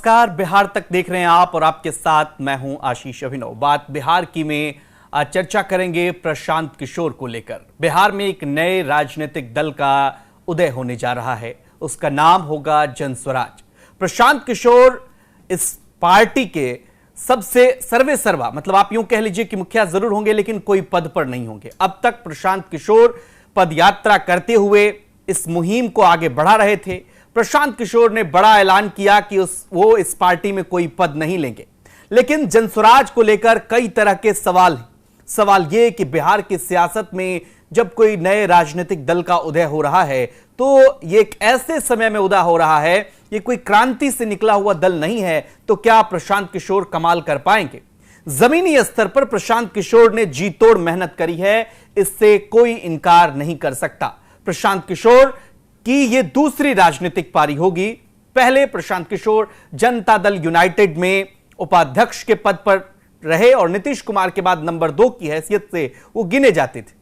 नमस्कार, बिहार तक देख रहे हैं आप और आपके साथ मैं हूं आशीष अभिनव। बात बिहार की में चर्चा करेंगे प्रशांत किशोर को लेकर। बिहार में एक नए राजनीतिक दल का उदय होने जा रहा है, उसका नाम होगा जनस्वराज। प्रशांत किशोर इस पार्टी के सबसे सर्वे सर्वा, मतलब आप यूं कह लीजिए कि मुखिया जरूर होंगे लेकिन कोई पद पर नहीं होंगे। अब तक प्रशांत किशोर पद यात्रा करते हुए इस मुहिम को आगे बढ़ा रहे थे। प्रशांत किशोर ने बड़ा ऐलान किया कि वो इस पार्टी में कोई पद नहीं लेंगे, लेकिन जनस्वराज को लेकर कई तरह के सवाल हैं। सवाल यह कि बिहार की सियासत में जब कोई नए राजनीतिक दल का उदय हो रहा है तो ये एक ऐसे समय में उदय हो रहा है, ये कोई क्रांति से निकला हुआ दल नहीं है, तो क्या प्रशांत किशोर कमाल कर पाएंगे? जमीनी स्तर पर प्रशांत किशोर ने जी तोड़ मेहनत करी है, इससे कोई इनकार नहीं कर सकता। प्रशांत किशोर कि यह दूसरी राजनीतिक पारी होगी। पहले प्रशांत किशोर जनता दल यूनाइटेड में उपाध्यक्ष के पद पर रहे और नीतीश कुमार के बाद नंबर 2 की हैसियत से वो गिने जाते थे।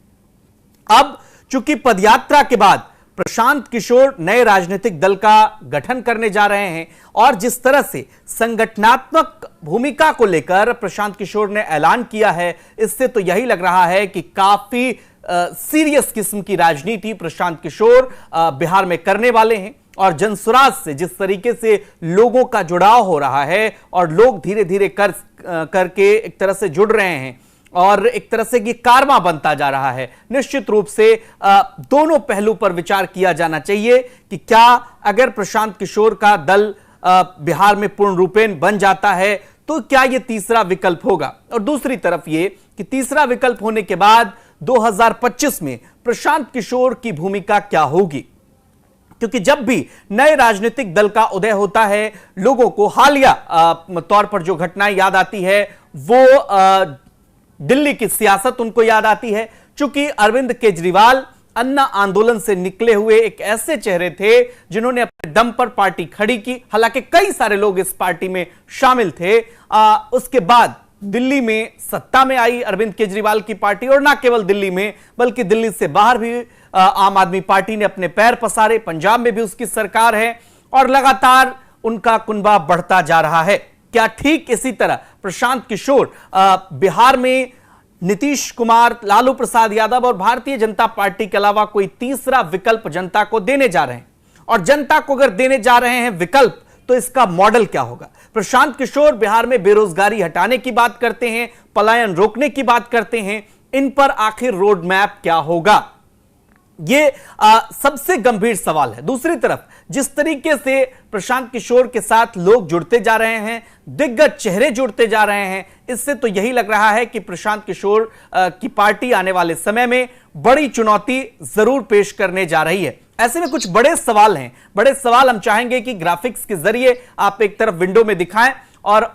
अब चूंकि पदयात्रा के बाद प्रशांत किशोर नए राजनीतिक दल का गठन करने जा रहे हैं और जिस तरह से संगठनात्मक भूमिका को लेकर प्रशांत किशोर ने ऐलान किया है, इससे तो यही लग रहा है कि काफी सीरियस किस्म की राजनीति प्रशांत किशोर बिहार में करने वाले हैं। और जनस्वराज से जिस तरीके से लोगों का जुड़ाव हो रहा है और लोग धीरे धीरे करके एक तरह से जुड़ रहे हैं और एक तरह से ये कारवां बनता जा रहा है, निश्चित रूप से दोनों पहलू पर विचार किया जाना चाहिए कि क्या अगर प्रशांत किशोर का दल बिहार में पूर्ण रूपेण बन जाता है तो क्या यह तीसरा विकल्प होगा, और दूसरी तरफ यह कि तीसरा विकल्प होने के बाद 2025 में प्रशांत किशोर की भूमिका क्या होगी। क्योंकि जब भी नए राजनीतिक दल का उदय होता है, लोगों को हालिया तौर पर जो घटनाएं याद आती है वो दिल्ली की सियासत उनको याद आती है। चूंकि अरविंद केजरीवाल अन्ना आंदोलन से निकले हुए एक ऐसे चेहरे थे जिन्होंने अपने दम पर पार्टी खड़ी की, हालांकि कई सारे लोग इस पार्टी में शामिल थे। उसके बाद दिल्ली में सत्ता में आई अरविंद केजरीवाल की पार्टी, और ना केवल दिल्ली में बल्कि दिल्ली से बाहर भी आम आदमी पार्टी ने अपने पैर पसारे। पंजाब में भी उसकी सरकार है और लगातार उनका कुनबा बढ़ता जा रहा है। क्या ठीक इसी तरह प्रशांत किशोर बिहार में नीतीश कुमार, लालू प्रसाद यादव और भारतीय जनता पार्टी के अलावा कोई तीसरा विकल्प जनता को देने जा रहे हैं? और जनता को अगर देने जा रहे हैं विकल्प तो इसका मॉडल क्या होगा? प्रशांत किशोर बिहार में बेरोजगारी हटाने की बात करते हैं, पलायन रोकने की बात करते हैं, इन पर आखिर रोड मैप क्या होगा? ये सबसे गंभीर सवाल है। दूसरी तरफ जिस तरीके से प्रशांत किशोर के साथ लोग जुड़ते जा रहे हैं, दिग्गज चेहरे जुड़ते जा रहे हैं, इससे तो यही लग रहा है कि प्रशांत किशोर की पार्टी आने वाले समय में बड़ी चुनौती जरूर पेश करने जा रही है। ऐसे में कुछ बड़े सवाल हैं। बड़े सवाल हम चाहेंगे कि ग्राफिक्स के जरिए आप एक तरफ विंडो में दिखाएं और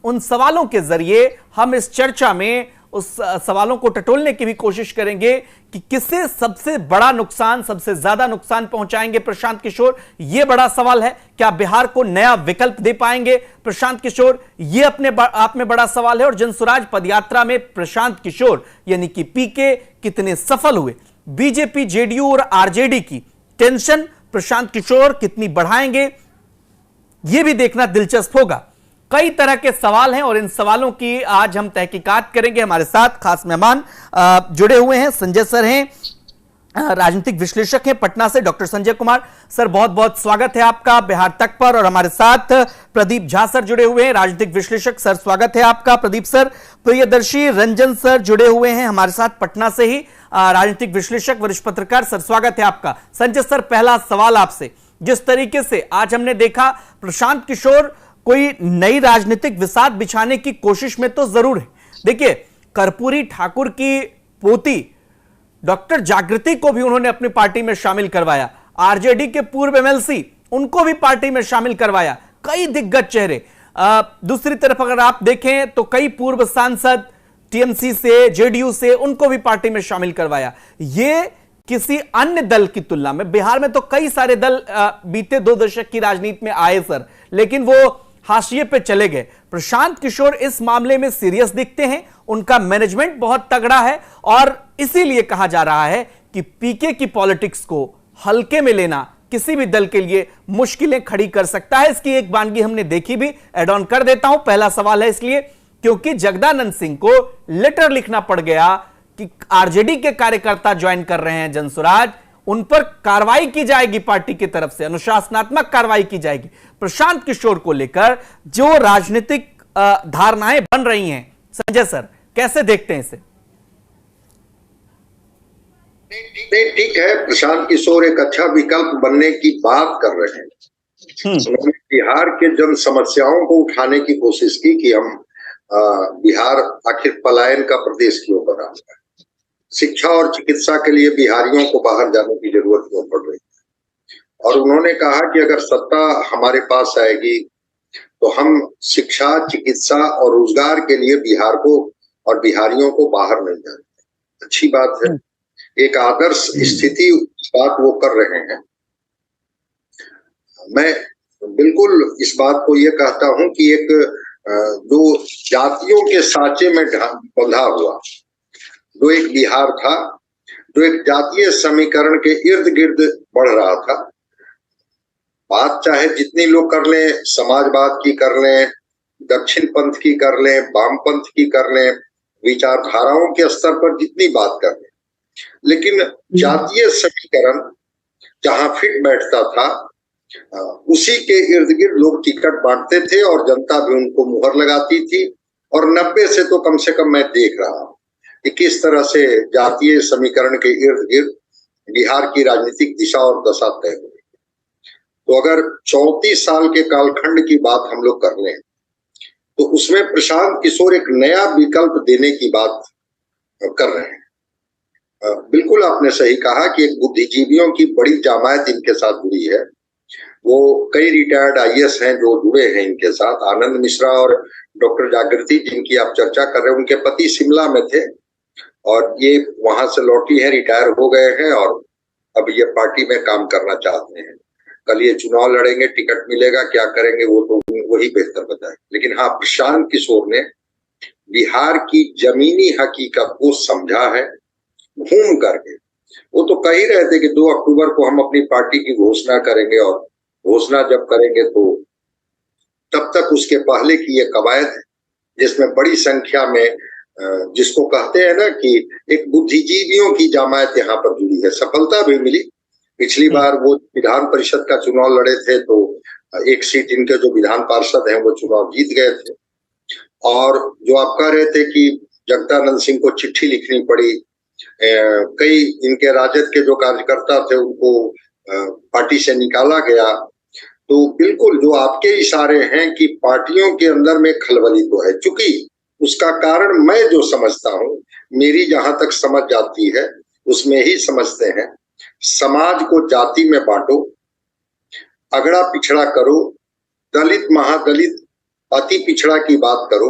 उन सवालों के जरिए हम इस चर्चा में उस सवालों को टटोलने की भी कोशिश करेंगे कि किससे सबसे बड़ा नुकसान, सबसे ज्यादा नुकसान पहुंचाएंगे प्रशांत किशोर। यह बड़ा सवाल है। क्या बिहार को नया विकल्प दे पाएंगे प्रशांत किशोर? यह अपने आप में बड़ा सवाल है। और जनस्वराज पदयात्रा में प्रशांत किशोर यानी कि पीके कितने सफल हुए? बीजेपी, जेडीयू और आरजेडी की टेंशन प्रशांत किशोर कितनी बढ़ाएंगे, यह भी देखना दिलचस्प होगा। कई तरह के सवाल हैं और इन सवालों की आज हम तहकीकात करेंगे। हमारे साथ खास मेहमान जुड़े हुए हैं। संजय सर हैं, राजनीतिक विश्लेषक हैं पटना से, डॉक्टर संजय कुमार सर, बहुत बहुत स्वागत है आपका बिहार तक पर। और हमारे साथ प्रदीप झा सर जुड़े हुए हैं, राजनीतिक विश्लेषक, सर स्वागत है आपका प्रदीप सर। प्रियदर्शी रंजन सर जुड़े हुए हैं हमारे साथ पटना से ही, राजनीतिक विश्लेषक, वरिष्ठ पत्रकार, सर स्वागत है आपका। संजय सर, पहला सवाल आपसे, जिस तरीके से आज हमने देखा प्रशांत किशोर कोई नई राजनीतिक विसात बिछाने की कोशिश में तो जरूर है। देखिए, कर्पूरी ठाकुर की पोती डॉक्टर जागृति को भी उन्होंने अपनी पार्टी में शामिल करवाया, आरजेडी के पूर्व एमएलसी उनको भी पार्टी में शामिल करवाया, कई दिग्गज चेहरे। दूसरी तरफ अगर आप देखें तो कई पूर्व सांसद टीएमसी से, जेडीयू से, उनको भी पार्टी में शामिल करवाया। ये किसी अन्य दल की तुलना में, बिहार में तो कई सारे दल बीते 2 दशक की राजनीति में आए सर, लेकिन वो हाशिए पे चले गए। प्रशांत किशोर इस मामले में सीरियस दिखते हैं, उनका मैनेजमेंट बहुत तगड़ा है और इसीलिए कहा जा रहा है कि पीके की पॉलिटिक्स को हल्के में लेना किसी भी दल के लिए मुश्किलें खड़ी कर सकता है। इसकी एक वानगी हमने देखी भी, एड ऑन कर देता हूं। पहला सवाल है इसलिए क्योंकि जगदानंद सिंह को लेटर लिखना पड़ गया कि आरजेडी के कार्यकर्ता ज्वाइन कर रहे हैं जनसुराज, उन पर कार्रवाई की जाएगी, पार्टी की तरफ से अनुशासनात्मक कार्रवाई की जाएगी। प्रशांत किशोर को लेकर जो राजनीतिक धारणाएं बन रही हैं, संजय सर कैसे देखते हैं इसे? नहीं, ठीक है, प्रशांत किशोर एक अच्छा विकल्प बनने की बात कर रहे हैं। उन्होंने बिहार के जन समस्याओं को उठाने की कोशिश की कि हम बिहार आखिर पलायन का प्रदेश क्यों बना हुआ है, शिक्षा और चिकित्सा के लिए बिहारियों को बाहर जाने की जरूरत क्यों पड़ रही है। और उन्होंने कहा कि अगर सत्ता हमारे पास आएगी तो हम शिक्षा, चिकित्सा और रोजगार के लिए बिहार को और बिहारियों को बाहर नहीं जाने। अच्छी बात है, एक आदर्श स्थिति बात वो कर रहे हैं। मैं बिल्कुल इस बात को ये कहता हूं कि एक जो जातियों के सांचे में बंधा हुआ जो एक बिहार था, जो एक जातीय समीकरण के इर्द गिर्द बढ़ रहा था, बात चाहे जितनी लोग कर लें, समाजवाद की कर लें, दक्षिण पंथ की कर लें, वामपंथ की कर लें, विचारधाराओं के स्तर पर जितनी बात कर लें, लेकिन जातीय समीकरण जहां फिट बैठता था उसी के इर्द गिर्द लोग टिकट बांटते थे और जनता भी उनको मुहर लगाती थी। और 90 से तो कम से कम मैं देख रहा हूं कि किस तरह से जातीय समीकरण के इर्द गिर्द बिहार की राजनीतिक दिशा और दशा तय हो गई। तो अगर 34 साल के कालखंड की बात हम लोग कर लें तो उसमें प्रशांत किशोर एक नया विकल्प देने की बात कर रहे हैं। बिल्कुल आपने सही कहा कि एक बुद्धिजीवियों की बड़ी जमात इनके साथ जुड़ी है। वो कई रिटायर्ड आईएएस हैं जो जुड़े हैं इनके साथ। आनंद मिश्रा और डॉक्टर जागृति जिनकी आप चर्चा कर रहे हैं, उनके पति शिमला में थे और ये वहां से लौटी है, रिटायर हो गए हैं और अब ये पार्टी में काम करना चाहते हैं। कल ये चुनाव लड़ेंगे, टिकट मिलेगा, क्या करेंगे वो तो वही बेहतर बताए। लेकिन हाँ, प्रशांत किशोर ने बिहार की जमीनी हकीकत को समझा है घूम करके। वो तो कह ही रहे थे कि 2 अक्टूबर को हम अपनी पार्टी की घोषणा करेंगे और घोषणा जब करेंगे तो तब तक उसके पहले की ये कवायद है जिसमें बड़ी संख्या में जिसको कहते हैं ना कि एक बुद्धिजीवियों की जमात यहाँ पर जुड़ी है। सफलता भी मिली। पिछली बार वो विधान परिषद का चुनाव लड़े थे तो एक सीट इनके जो विधान पार्षद हैं वो चुनाव जीत गए थे। और जो आप कह रहे थे कि जगदानंद सिंह को चिट्ठी लिखनी पड़ी, कई इनके राजद के जो कार्यकर्ता थे उनको पार्टी से निकाला गया। तो बिल्कुल जो आपके इशारे हैं कि पार्टियों के अंदर में खलबली तो है, चूंकि उसका कारण मैं जो समझता हूं, मेरी जहां तक समझ जाती है उसमें ही समझते हैं। समाज को जाति में बांटो, अगड़ा पिछड़ा करो, दलित महादलित अति पिछड़ा की बात करो,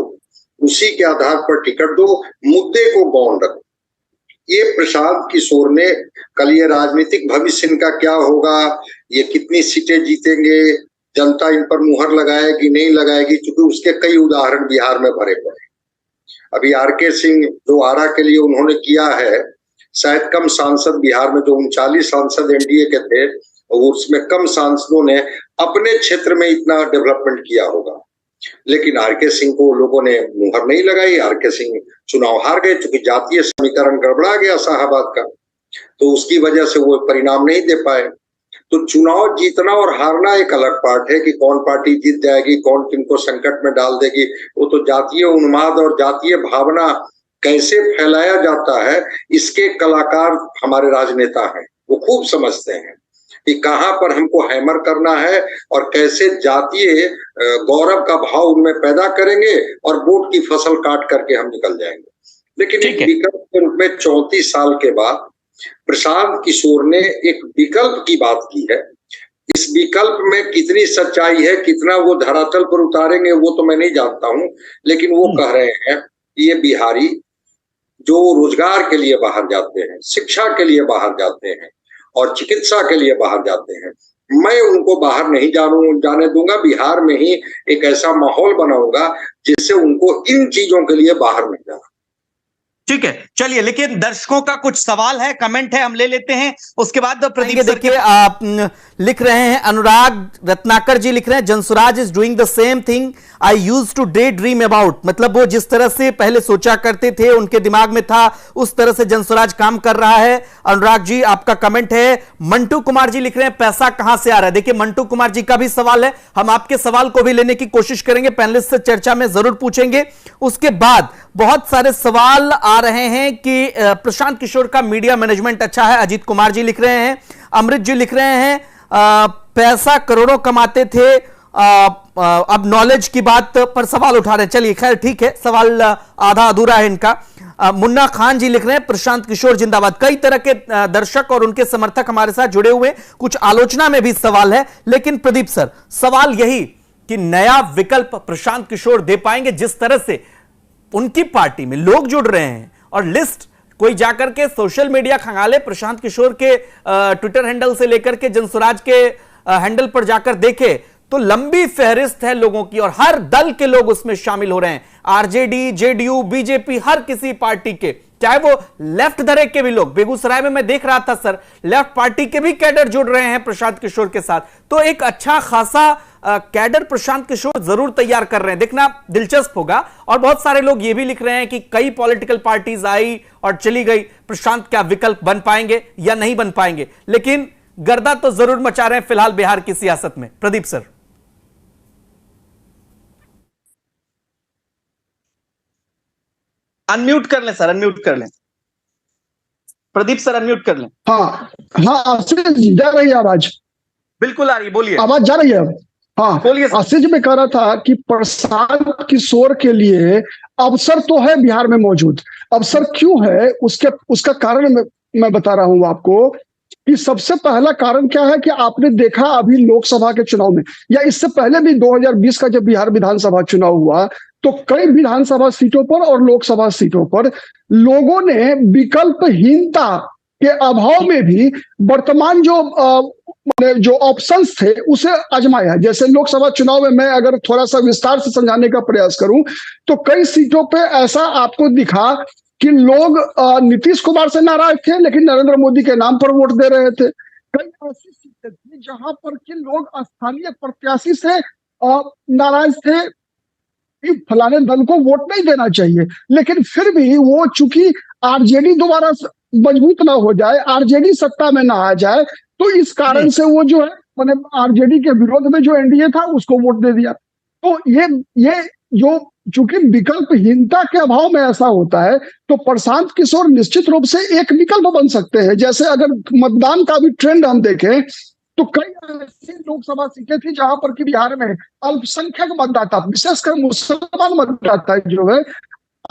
उसी के आधार पर टिकट दो, मुद्दे को गौण रखो। ये प्रशांत किशोर ने कल ये राजनीतिक भविष्य इनका क्या होगा, ये कितनी सीटें जीतेंगे, जनता इन पर मुहर लगाएगी नहीं लगाएगी, क्योंकि उसके कई उदाहरण बिहार में भरे पड़े। अभी आरके सिंह जो आरा के लिए उन्होंने किया है, शायद कम सांसद बिहार में जो 39 सांसद एनडीए के थे उसमें कम सांसदों ने अपने क्षेत्र में इतना डेवलपमेंट किया होगा। लेकिन आरके सिंह को लोगों ने मुहर नहीं लगाई। आरके सिंह चुनाव हार गए क्योंकि जातीय समीकरण गड़बड़ा गया शाहाबाद का, तो उसकी वजह से वो परिणाम नहीं दे पाए। तो चुनाव जीतना और हारना एक अलग पार्ट है कि कौन पार्टी जीत जाएगी, कौन किनको संकट में डाल देगी। वो तो जातीय उन्माद और जातीय भावना कैसे फैलाया जाता है, इसके कलाकार हमारे राजनेता हैं, वो खूब समझते हैं कि कहां पर हमको हैमर करना है और कैसे जातीय गौरव का भाव उनमें पैदा करेंगे और वोट की फसल काट करके हम निकल जाएंगे। लेकिन एक विकल्प के रूप में 34 साल के बाद प्रशांत किशोर ने एक विकल्प की बात की है। इस विकल्प में कितनी सच्चाई है, कितना वो धरातल पर उतारेंगे वो तो मैं नहीं जानता हूं, लेकिन वो कह रहे हैं कि ये बिहारी जो रोजगार के लिए बाहर जाते हैं, शिक्षा के लिए बाहर जाते हैं और चिकित्सा के लिए बाहर जाते हैं, मैं उनको बाहर नहीं जाने दूंगा। बिहार में ही एक ऐसा माहौल बनाऊंगा जिससे उनको इन चीजों के लिए बाहर नहीं जाना। ठीक है, चलिए, लेकिन दर्शकों का कुछ सवाल है, कमेंट है, हम ले लेते हैं, उसके बाद प्रदीप सर देखिए आप लिख रहे हैं, अनुराग रत्नाकर जी लिख रहे हैं, Jan Suraaj is doing the same thing I use to daydream about, मतलब वो जिस तरह से पहले सोचा करते थे, उनके दिमाग में था, उस तरह से जनसुराज काम कर रहा है। अनुराग जी आपका कमेंट है। मंटू कुमार जी लिख रहे हैं, पैसा कहां से आ रहा है। देखिए मंटू कुमार जी का भी सवाल है, हम आपके सवाल को भी लेने की कोशिश करेंगे, पैनलिस्ट से चर्चा में जरूर पूछेंगे। उसके बाद बहुत सारे सवाल आ रहे हैं कि प्रशांत किशोर का मीडिया मैनेजमेंट अच्छा है, अजीत कुमार जी लिख रहे हैं। अमृत जी लिख रहे हैं पैसा करोड़ों कमाते थे, अब नॉलेज की बात पर सवाल उठा रहे हैं। चलिए खैर ठीक है, सवाल आधा अधूरा है इनका। मुन्ना खान जी लिख रहे हैं प्रशांत किशोर जिंदाबाद। कई तरह के दर्शक और उनके समर्थक हमारे साथ जुड़े हुए, कुछ आलोचना में भी सवाल है। लेकिन प्रदीप सर, सवाल यही कि नया विकल्प प्रशांत किशोर दे पाएंगे? जिस तरह से उनकी पार्टी में लोग जुड़ रहे हैं और लिस्ट कोई जाकर के सोशल मीडिया खंगाले, प्रशांत किशोर के ट्विटर हैंडल से लेकर के जनसुराज के हैंडल पर जाकर देखे तो लंबी फहरिस्त है लोगों की, और हर दल के लोग उसमें शामिल हो रहे हैं, आरजेडी, जेडीयू, बीजेपी, हर किसी पार्टी के, चाहे वो लेफ्ट धरे के भी लोग। बेगूसराय में मैं देख रहा था सर, लेफ्ट पार्टी के भी कैडर जुड़ रहे हैं प्रशांत किशोर के साथ। तो एक अच्छा खासा कैडर प्रशांत किशोर जरूर तैयार कर रहे हैं, देखना दिलचस्प होगा। और बहुत सारे लोग ये भी लिख रहे हैं कि कई पॉलिटिकल पार्टीज आई और चली गई, प्रशांत क्या विकल्प बन पाएंगे या नहीं बन पाएंगे, लेकिन गर्दा तो जरूर मचा रहे हैं फिलहाल बिहार की सियासत में। प्रदीप सर अनम्यूट कर लें सर, अनम्यूट कर लें, प्रदीप सर अनम्यूट कर लें। हाँ हाँ, आशीष जा रही है आवाज? बिल्कुल आ रही है, बोलिए। आवाज जा रही है? हाँ बोलिए। आशीष में कह रहा था कि प्रशांत किशोर के लिए अवसर तो है बिहार में मौजूद। अवसर क्यों है उसका कारण मैं बता रहा हूं आपको कि सबसे पहला कारण क्या है कि आपने देखा अभी लोकसभा के चुनाव में, या इससे पहले भी 2020 का जब बिहार विधानसभा चुनाव हुआ, तो कई विधानसभा सीटों पर और लोकसभा सीटों पर लोगों ने विकल्पहीनता के अभाव में भी वर्तमान जो ऑप्शंस थे उसे आजमाया। जैसे लोकसभा चुनाव में मैं अगर थोड़ा सा विस्तार से समझाने का प्रयास करूं तो कई सीटों पे ऐसा आपको दिखा कि लोग नीतीश कुमार से नाराज थे लेकिन नरेंद्र मोदी के नाम पर वोट दे रहे थे। कई ऐसी सीटें थी जहां पर कि लोग स्थानीय प्रत्याशी से नाराज थे कि फलाने दल को वोट नहीं देना चाहिए, लेकिन फिर भी वो चूंकि आरजेडी दोबारा मजबूत ना हो जाए, आरजेडी सत्ता में ना आ जाए, तो इस कारण से वो जो है मैंने आरजेडी के विरोध में जो एनडीए था उसको वोट दे दिया। तो ये जो चूंकि विकल्पहीनता के अभाव में ऐसा होता है, तो प्रशांत किशोर निश्चित रूप से एक विकल्प बन सकते हैं। जैसे अगर मतदान का भी ट्रेंड हम देखें तो कई ऐसी लोकसभा सीटें थी जहां पर कि बिहार में अल्पसंख्यक मतदाता, विशेषकर मुसलमान मतदाता जो है,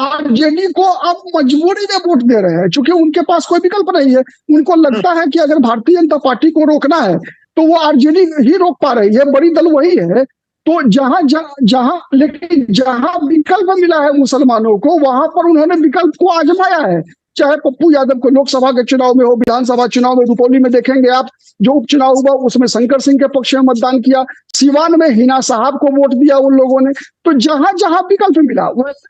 आरजेडी को अब मजबूरी में वोट दे रहे हैं, क्योंकि उनके पास कोई विकल्प नहीं है। उनको लगता है कि अगर भारतीय जनता पार्टी को रोकना है तो वो आरजेडी ही रोक पा रही है, बड़ी दल वही है। तो लेकिन जहां विकल्प मिला है मुसलमानों को, वहां पर उन्होंने विकल्प को आजमाया है। चाहे पप्पू यादव को लोकसभा के चुनाव में हो, विधानसभा चुनाव में रुपौली में देखेंगे आप जो उपचुनाव हुआ उसमें शंकर सिंह के पक्ष में मतदान किया, सीवान में हिना साहब को वोट दिया उन लोगों ने। तो जहां जहां विकल्प मिला वैसे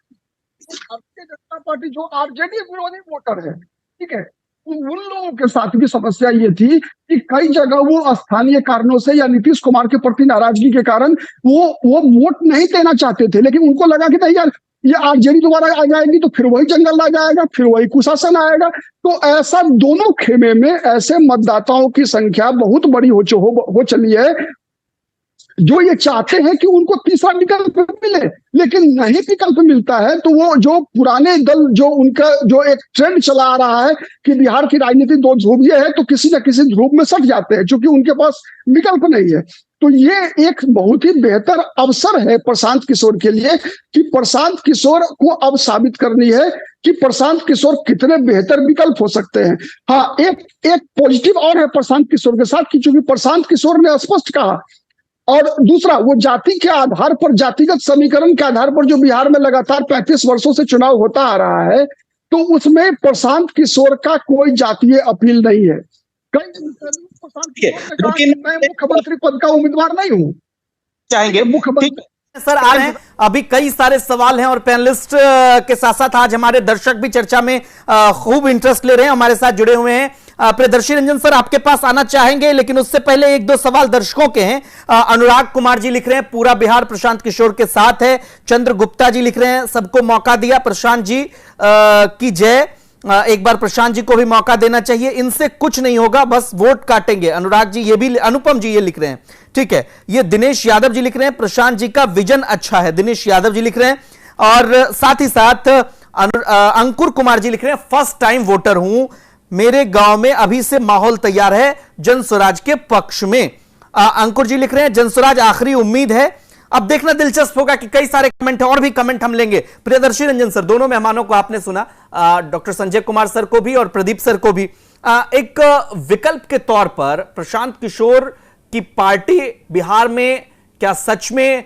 भारतीय जनता पार्टी जो आरजेडी विरोधी वोटर है, ठीक है, उन लोगों के साथ भी समस्या ये थी कि कई जगह वो स्थानीय कारणों से या नीतीश कुमार के प्रति नाराजगी के कारण वो वोट नहीं देना चाहते थे, लेकिन उनको लगा कि नहीं यार ये आरजेडी दोबारा आ जाएगी तो फिर वही जंगल आ जाएगा, फिर वही कुशासन आएगा। तो ऐसा दोनों खेमे में ऐसे मतदाताओं की संख्या बहुत बड़ी हो चली है जो ये चाहते हैं कि उनको तीसरा विकल्प मिले, लेकिन नहीं विकल्प मिलता है तो वो जो पुराने दल जो उनका जो एक ट्रेंड चला आ रहा है कि बिहार की राजनीति दो ध्रुवीय है, तो किसी न किसी ध्रुव में सट जाते हैं क्योंकि उनके पास विकल्प नहीं है। तो ये एक बहुत ही बेहतर अवसर है प्रशांत किशोर के लिए कि प्रशांत किशोर को अब साबित करनी है कि प्रशांत किशोर कितने बेहतर विकल्प हो सकते हैं। हाँ, एक पॉजिटिव और है प्रशांत किशोर के साथ कि चूंकि प्रशांत किशोर ने स्पष्ट कहा, और दूसरा वो जाति के आधार पर, जातिगत समीकरण के आधार पर जो बिहार में लगातार 35 वर्षों से चुनाव होता आ रहा है, तो उसमें प्रशांत किशोर का कोई जातीय अपील नहीं है। प्रशांत किशोर ने कहा कि मैं मुख्यमंत्री पद का उम्मीदवार नहीं हूं, चाहेंगे मुख्यमंत्री सर आ रहे हैं, अभी कई सारे सवाल हैं और पैनलिस्ट के साथ साथ आज हमारे दर्शक भी चर्चा में खूब इंटरेस्ट ले रहे हैं, हमारे साथ जुड़े हुए हैं। प्रियदर्शी रंजन सर आपके पास आना चाहेंगे, लेकिन उससे पहले एक दो सवाल दर्शकों के हैं। अनुराग कुमार जी लिख रहे हैं पूरा बिहार प्रशांत किशोर के साथ है। चंद्र गुप्ता जी लिख रहे हैं सबको मौका दिया, प्रशांत जी की जय, एक बार प्रशांत जी को भी मौका देना चाहिए, इनसे कुछ नहीं होगा बस वोट काटेंगे। अनुराग जी ये भी, अनुपम जी ये लिख रहे हैं, ठीक है। ये दिनेश यादव जी लिख रहे हैं प्रशांत जी का विजन अच्छा है, दिनेश यादव जी लिख रहे हैं। और साथ ही साथ अंकुर कुमार जी लिख रहे हैं फर्स्ट टाइम वोटर हूं, मेरे गांव में अभी से माहौल तैयार है जन स्वराज के पक्ष में। अंकुर जी लिख रहे हैं जन स्वराज आखिरी उम्मीद है। अब देखना दिलचस्प होगा कि कई सारे कमेंट और भी कमेंट हम लेंगे। प्रियदर्शी रंजन सर, दोनों मेहमानों को आपने सुना, डॉक्टर संजय कुमार सर को भी और प्रदीप सर को भी। एक विकल्प के तौर पर प्रशांत किशोर की पार्टी बिहार में क्या सच में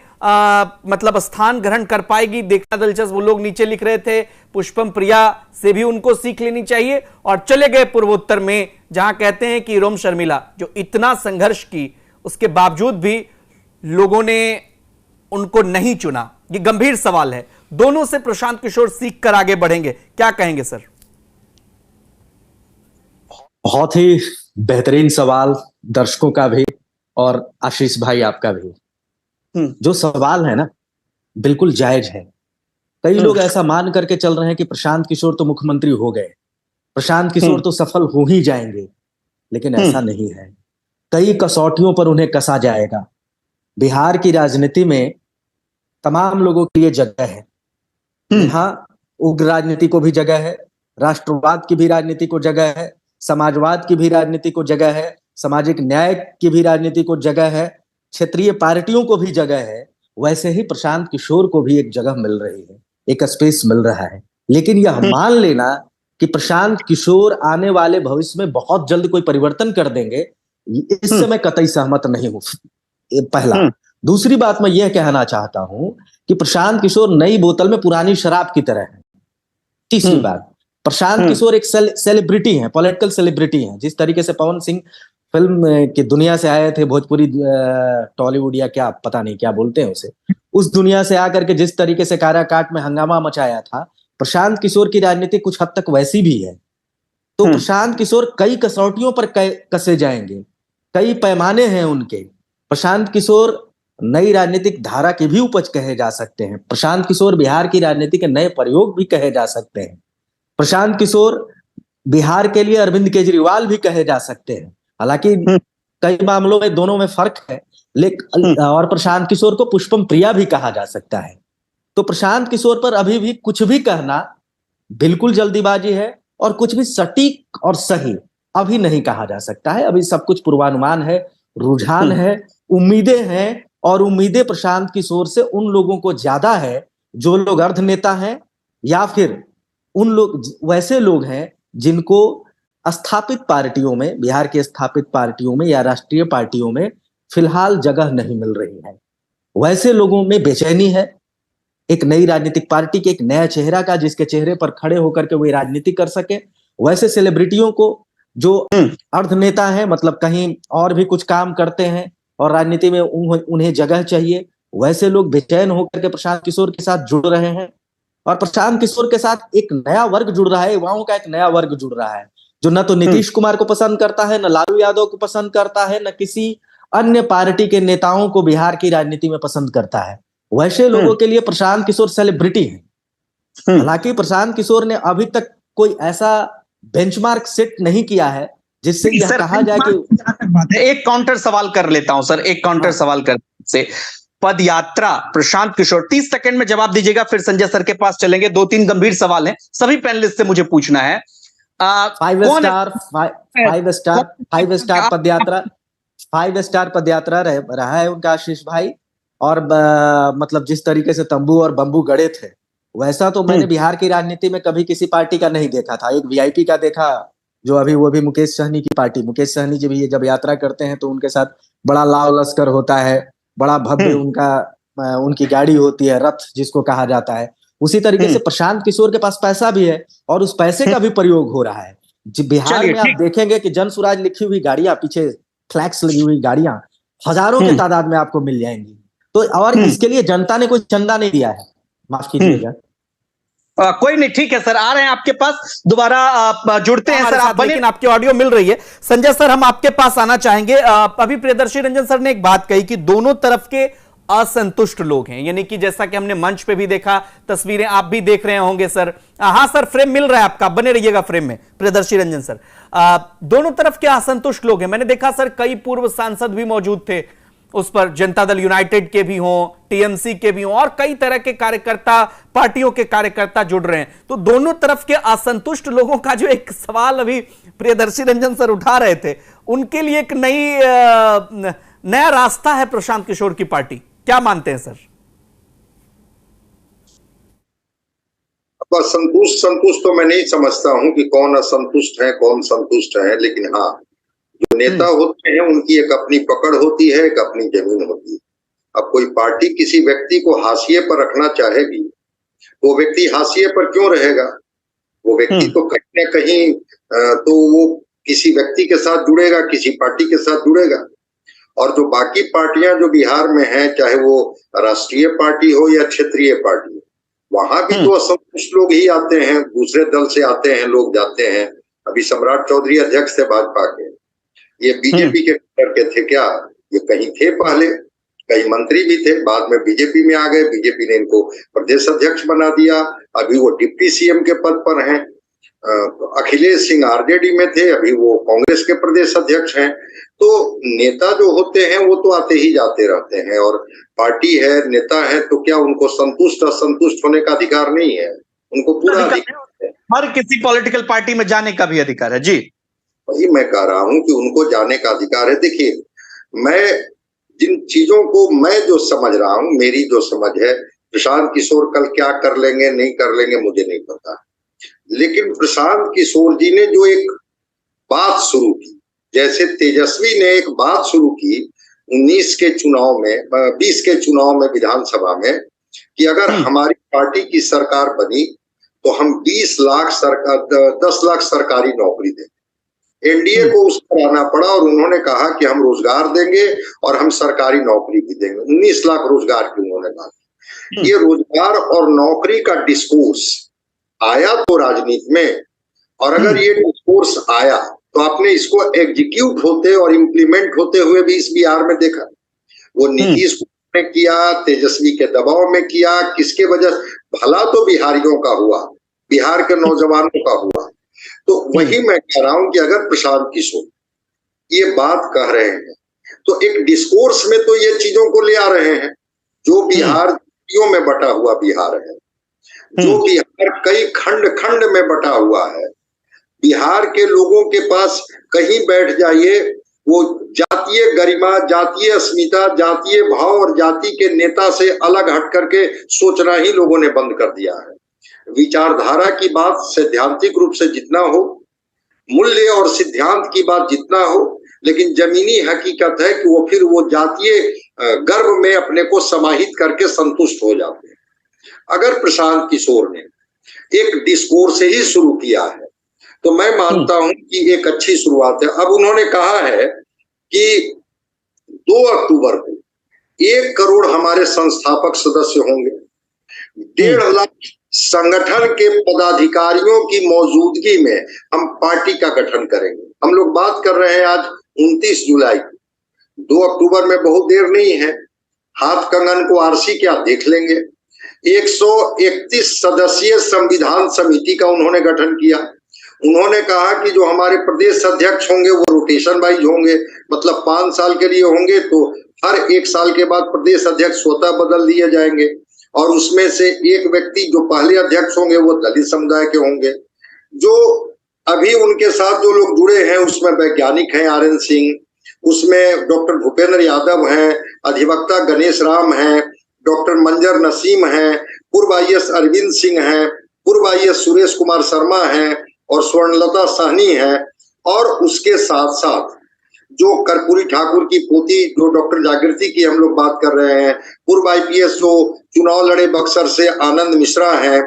मतलब स्थान ग्रहण कर पाएगी, देखना दिलचस्प। वो लोग नीचे लिख रहे थे पुष्पम प्रिया से भी उनको सीख लेनी चाहिए, और चले गए पूर्वोत्तर में जहां कहते हैं कि रोम शर्मिला जो इतना संघर्ष की उसके बावजूद भी लोगों ने उनको नहीं चुना। ये गंभीर सवाल है, दोनों से प्रशांत किशोर सीख कर आगे बढ़ेंगे, क्या कहेंगे सर? बहुत ही बेहतरीन सवाल दर्शकों का भी और आशीष भाई आपका भी। जो सवाल है ना बिल्कुल जायज है। कई लोग ऐसा मान करके चल रहे हैं कि प्रशांत किशोर तो मुख्यमंत्री हो गए, प्रशांत किशोर तो सफल हो ही जाएंगे, लेकिन ऐसा नहीं है। कई कसौटियों पर उन्हें कसा जाएगा। बिहार की राजनीति में तमाम लोगों के लिए जगह है। यहाँ उग्र राजनीति को भी जगह है, राष्ट्रवाद की भी राजनीति को जगह है, समाजवाद की भी राजनीति को जगह है, सामाजिक न्याय की भी राजनीति को जगह है, क्षेत्रीय पार्टियों को भी जगह है। वैसे ही प्रशांत किशोर को भी एक जगह मिल रही है, एक स्पेस मिल रहा है। लेकिन यह मान लेना कि प्रशांत किशोर आने वाले भविष्य में बहुत जल्द कोई परिवर्तन कर देंगे, इससे मैं कतई सहमत नहीं हूं, पहला। दूसरी बात मैं यह कहना चाहता हूं कि प्रशांत किशोर नई बोतल में पुरानी शराब की तरह है। तीसरी बात, प्रशांत किशोर एक सेलिब्रिटी हैं, पॉलिटिकल सेलिब्रिटी हैं। जिस तरीके से पवन सिंह फिल्म की दुनिया से आए थे, भोजपुरी टॉलीवुड या क्या पता नहीं क्या बोलते हैं उसे, उस दुनिया से आकर के जिस तरीके से काराकाट में हंगामा मचाया था, प्रशांत किशोर की राजनीति कुछ हद तक वैसी भी है। तो प्रशांत किशोर कई कसौटियों पर कसे जाएंगे, कई पैमाने हैं उनके। प्रशांत किशोर नई राजनीतिक धारा के भी उपज कहे जा सकते हैं। प्रशांत किशोर बिहार की राजनीति के नए प्रयोग भी कहे जा सकते हैं। प्रशांत किशोर बिहार के लिए अरविंद केजरीवाल भी कहे जा सकते हैं। हालांकि कई मामलों में दोनों में फर्क है, लेकिन और प्रशांत किशोर को पुष्पम प्रिया भी कहा जा सकता है। तो प्रशांत किशोर पर अभी भी कुछ भी कहना बिल्कुल जल्दीबाजी है, और कुछ भी सटीक और सही अभी नहीं कहा जा सकता है। अभी सब कुछ पूर्वानुमान है, रुझान है, उम्मीदें हैं, और उम्मीदें प्रशांत किशोर से उन लोगों को ज्यादा है जो लोग अर्ध नेता हैं, या फिर उन लोग वैसे लोग हैं जिनको स्थापित पार्टियों में, बिहार के स्थापित पार्टियों में या राष्ट्रीय पार्टियों में फिलहाल जगह नहीं मिल रही है। वैसे लोगों में बेचैनी है एक नई राजनीतिक पार्टी के, एक नया चेहरा का, जिसके चेहरे पर खड़े होकर के वे राजनीति कर सके। वैसे सेलिब्रिटियों को जो अर्ध नेता है, मतलब कहीं और भी कुछ काम करते हैं और राजनीति में उन्हें जगह चाहिए, वैसे लोग बेचैन होकर के प्रशांत किशोर के साथ जुड़ रहे हैं। और प्रशांत किशोर के साथ एक नया वर्ग जुड़ रहा है, युवाओं का एक नया वर्ग जुड़ रहा है, जो न तो नीतीश कुमार को पसंद करता है, न लालू यादव को पसंद करता है, न किसी अन्य पार्टी के नेताओं को बिहार की राजनीति में पसंद करता है। वैसे लोगों के लिए प्रशांत किशोर सेलिब्रिटी है। हालांकि प्रशांत किशोर ने अभी तक कोई ऐसा बेंचमार्क सेट नहीं किया है जिससे यह कहा जाए कि। एक काउंटर सवाल कर लेता हूं सर, एक काउंटर सवाल कर से पद यात्रा प्रशांत किशोर, 30 सेकंड में जवाब दीजिएगा, फिर संजय सर के पास चलेंगे। 2-3 गंभीर सवाल हैं, सभी पैनलिस्ट से मुझे पूछना है। 5 स्टार पद यात्रा रहा है उनका, आशीष भाई। और मतलब जिस तरीके से तंबू और बंबू गड़े थे, वैसा तो मैंने बिहार की राजनीति में कभी किसी पार्टी का नहीं देखा था। एक वीआईपी का देखा, जो अभी वो भी मुकेश सहनी की पार्टी। मुकेश सहनी जी भी जब यात्रा करते हैं तो उनके साथ बड़ा लाव लश्कर होता है, बड़ा भव्य उनकी गाड़ी होती है, रथ जिसको कहा जाता है। उसी तरीके से प्रशांत किशोर के पास पैसा भी है और उस पैसे का भी प्रयोग हो रहा है। बिहार में आप देखेंगे कि जन स्वराज लिखी हुई गाड़ियां, पीछे फ्लैक्स लगी हुई गाड़ियां हजारों की तादाद में आपको मिल जाएंगी। तो और इसके लिए जनता ने कोई चंदा नहीं दिया है, माफ कीजिएगा। कोई नहीं, ठीक है सर, आ रहे हैं आपके पास, दोबारा आप जुड़ते हैं सर, आप लेकिन आपकी ऑडियो मिल रही है। संजय सर, हम आपके पास आना चाहेंगे। अभी प्रियदर्शी रंजन सर ने एक बात कही कि दोनों तरफ के असंतुष्ट लोग हैं, यानी कि जैसा कि हमने मंच पे भी देखा, तस्वीरें आप भी देख रहे होंगे सर। हाँ सर, फ्रेम मिल रहा है आपका, बने रहिएगा फ्रेम में। प्रियदर्शी रंजन सर, दोनों तरफ के असंतुष्ट लोग हैं। मैंने देखा सर, कई पूर्व सांसद भी मौजूद थे उस पर, जनता दल यूनाइटेड के भी हों, टीएमसी के भी हों, और कई तरह के कार्यकर्ता, पार्टियों के कार्यकर्ता जुड़ रहे हैं। तो दोनों तरफ के असंतुष्ट लोगों का जो एक सवाल अभी प्रियदर्शी रंजन सर उठा रहे थे, उनके लिए एक नया रास्ता है प्रशांत किशोर की पार्टी, क्या मानते हैं सर? अब संतुष्ट तो मैं नहीं समझता हूं कि कौन असंतुष्ट है कौन संतुष्ट है, लेकिन हाँ, जो नेता होते हैं उनकी एक अपनी पकड़ होती है, एक अपनी जमीन होती है। अब कोई पार्टी किसी व्यक्ति को हाशिए पर रखना चाहेगी, वो व्यक्ति हाशिए पर क्यों रहेगा? वो व्यक्ति तो कहीं ना कहीं तो वो किसी व्यक्ति के साथ जुड़ेगा, किसी पार्टी के साथ जुड़ेगा। और जो बाकी पार्टियां जो बिहार में हैं, चाहे वो राष्ट्रीय पार्टी हो या क्षेत्रीय पार्टी हो, वहां भी तो असंतुष्ट लोग ही आते हैं, दूसरे दल से आते हैं, लोग जाते हैं। अभी सम्राट चौधरी अध्यक्ष थे भाजपा के, ये बीजेपी के करके थे क्या? ये कहीं थे पहले, कई मंत्री भी थे, बाद में बीजेपी में आ गए, बीजेपी ने इनको प्रदेश अध्यक्ष बना दिया। अभी वो डिप्टी सीएम के पद पर हैं। अखिलेश सिंह आरजेडी में थे, अभी वो कांग्रेस के प्रदेश अध्यक्ष हैं। तो नेता जो होते हैं वो तो आते ही जाते रहते हैं, और पार्टी है, नेता है, तो क्या उनको संतुष्ट असंतुष्ट होने का अधिकार नहीं है? उनको पूरा अधिकार है, हर किसी पॉलिटिकल पार्टी में जाने का भी अधिकार है। जी, वही मैं कह रहा हूं कि उनको जाने का अधिकार है। देखिए, मैं जिन चीजों को मैं जो समझ रहा हूं, मेरी जो समझ है, प्रशांत किशोर कल क्या कर लेंगे नहीं कर लेंगे मुझे नहीं पता, लेकिन प्रशांत किशोर जी ने जो एक बात शुरू की, जैसे तेजस्वी ने एक बात शुरू की 19 के चुनाव में, 20 के चुनाव में विधानसभा में, कि अगर हमारी पार्टी की सरकार बनी तो हम 10 लाख सरकारी नौकरी देंगे। एनडीए को उस पर आना पड़ा और उन्होंने कहा कि हम रोजगार देंगे और हम सरकारी नौकरी भी देंगे। 19 लाख रोजगार की उन्होंने बात की। ये रोजगार और नौकरी का डिस्कोर्स आया तो राजनीति में, और अगर ये डिस्कोर्स आया तो आपने इसको एग्जीक्यूट होते और इम्प्लीमेंट होते हुए भी इस बिहार में देखा। वो नीतीश कुमार ने किया, तेजस्वी के दबाव में किया, किसके वजह? भला तो बिहारियों का हुआ, बिहार के नौजवानों का हुआ। तो वही मैं कह रहा हूं कि अगर प्रशांत किशोर ये बात कह रहे हैं तो एक डिस्कोर्स में तो ये चीजों को ले आ रहे हैं। जो बिहार में बटा हुआ बिहार है, जो बिहार कई खंड खंड में बटा हुआ है, बिहार के लोगों के पास कहीं बैठ जाइए, वो जातीय गरिमा, जातीय अस्मिता, जातीय भाव और जाति के नेता से अलग हट करके सोचना ही लोगों ने बंद कर दिया है। विचारधारा की बात सैद्धांतिक रूप से जितना हो, मूल्य और सिद्धांत की बात जितना हो, लेकिन जमीनी हकीकत है कि वो फिर वो जातीय गर्व में अपने को समाहित करके संतुष्ट हो जाते हैं। अगर प्रशांत किशोर ने एक डिस्कोर्स से ही शुरू किया है तो मैं मानता हूं कि एक अच्छी शुरुआत है। अब उन्होंने कहा है कि 2 अक्टूबर को 1 करोड़ हमारे संस्थापक सदस्य होंगे, 1.5 लाख संगठन के पदाधिकारियों की मौजूदगी में हम पार्टी का गठन करेंगे। हम लोग बात कर रहे हैं आज 29 जुलाई, 2 अक्टूबर में बहुत देर नहीं है। हाथ कंगन को आरसी क्या देख लेंगे। 131 सदस्यीय संविधान समिति का उन्होंने गठन किया। उन्होंने कहा कि जो हमारे प्रदेश अध्यक्ष होंगे वो रोटेशन वाइज होंगे, मतलब 5 साल के लिए होंगे, तो हर 1 साल के बाद प्रदेश अध्यक्ष स्वतः बदल दिए जाएंगे, और उसमें से एक व्यक्ति जो पहले अध्यक्ष होंगे वो दलित समुदाय के होंगे। जो अभी उनके साथ जो लोग जुड़े हैं उसमें वैज्ञानिक हैं आर.एन. सिंह, उसमें डॉक्टर भूपेंद्र यादव हैं, अधिवक्ता गणेश राम हैं, डॉक्टर मंजर नसीम हैं, पूर्व आईएएस अरविंद सिंह हैं, पूर्व आईएएस सुरेश कुमार शर्मा हैं और स्वर्णलता साहनी है। और उसके साथ साथ जो कर्पूरी ठाकुर की पोती जो डॉक्टर जागृति की हम लोग बात कर रहे हैं, पूर्व आईपीएस जो चुनाव लड़े बक्सर से आनंद मिश्रा हैं,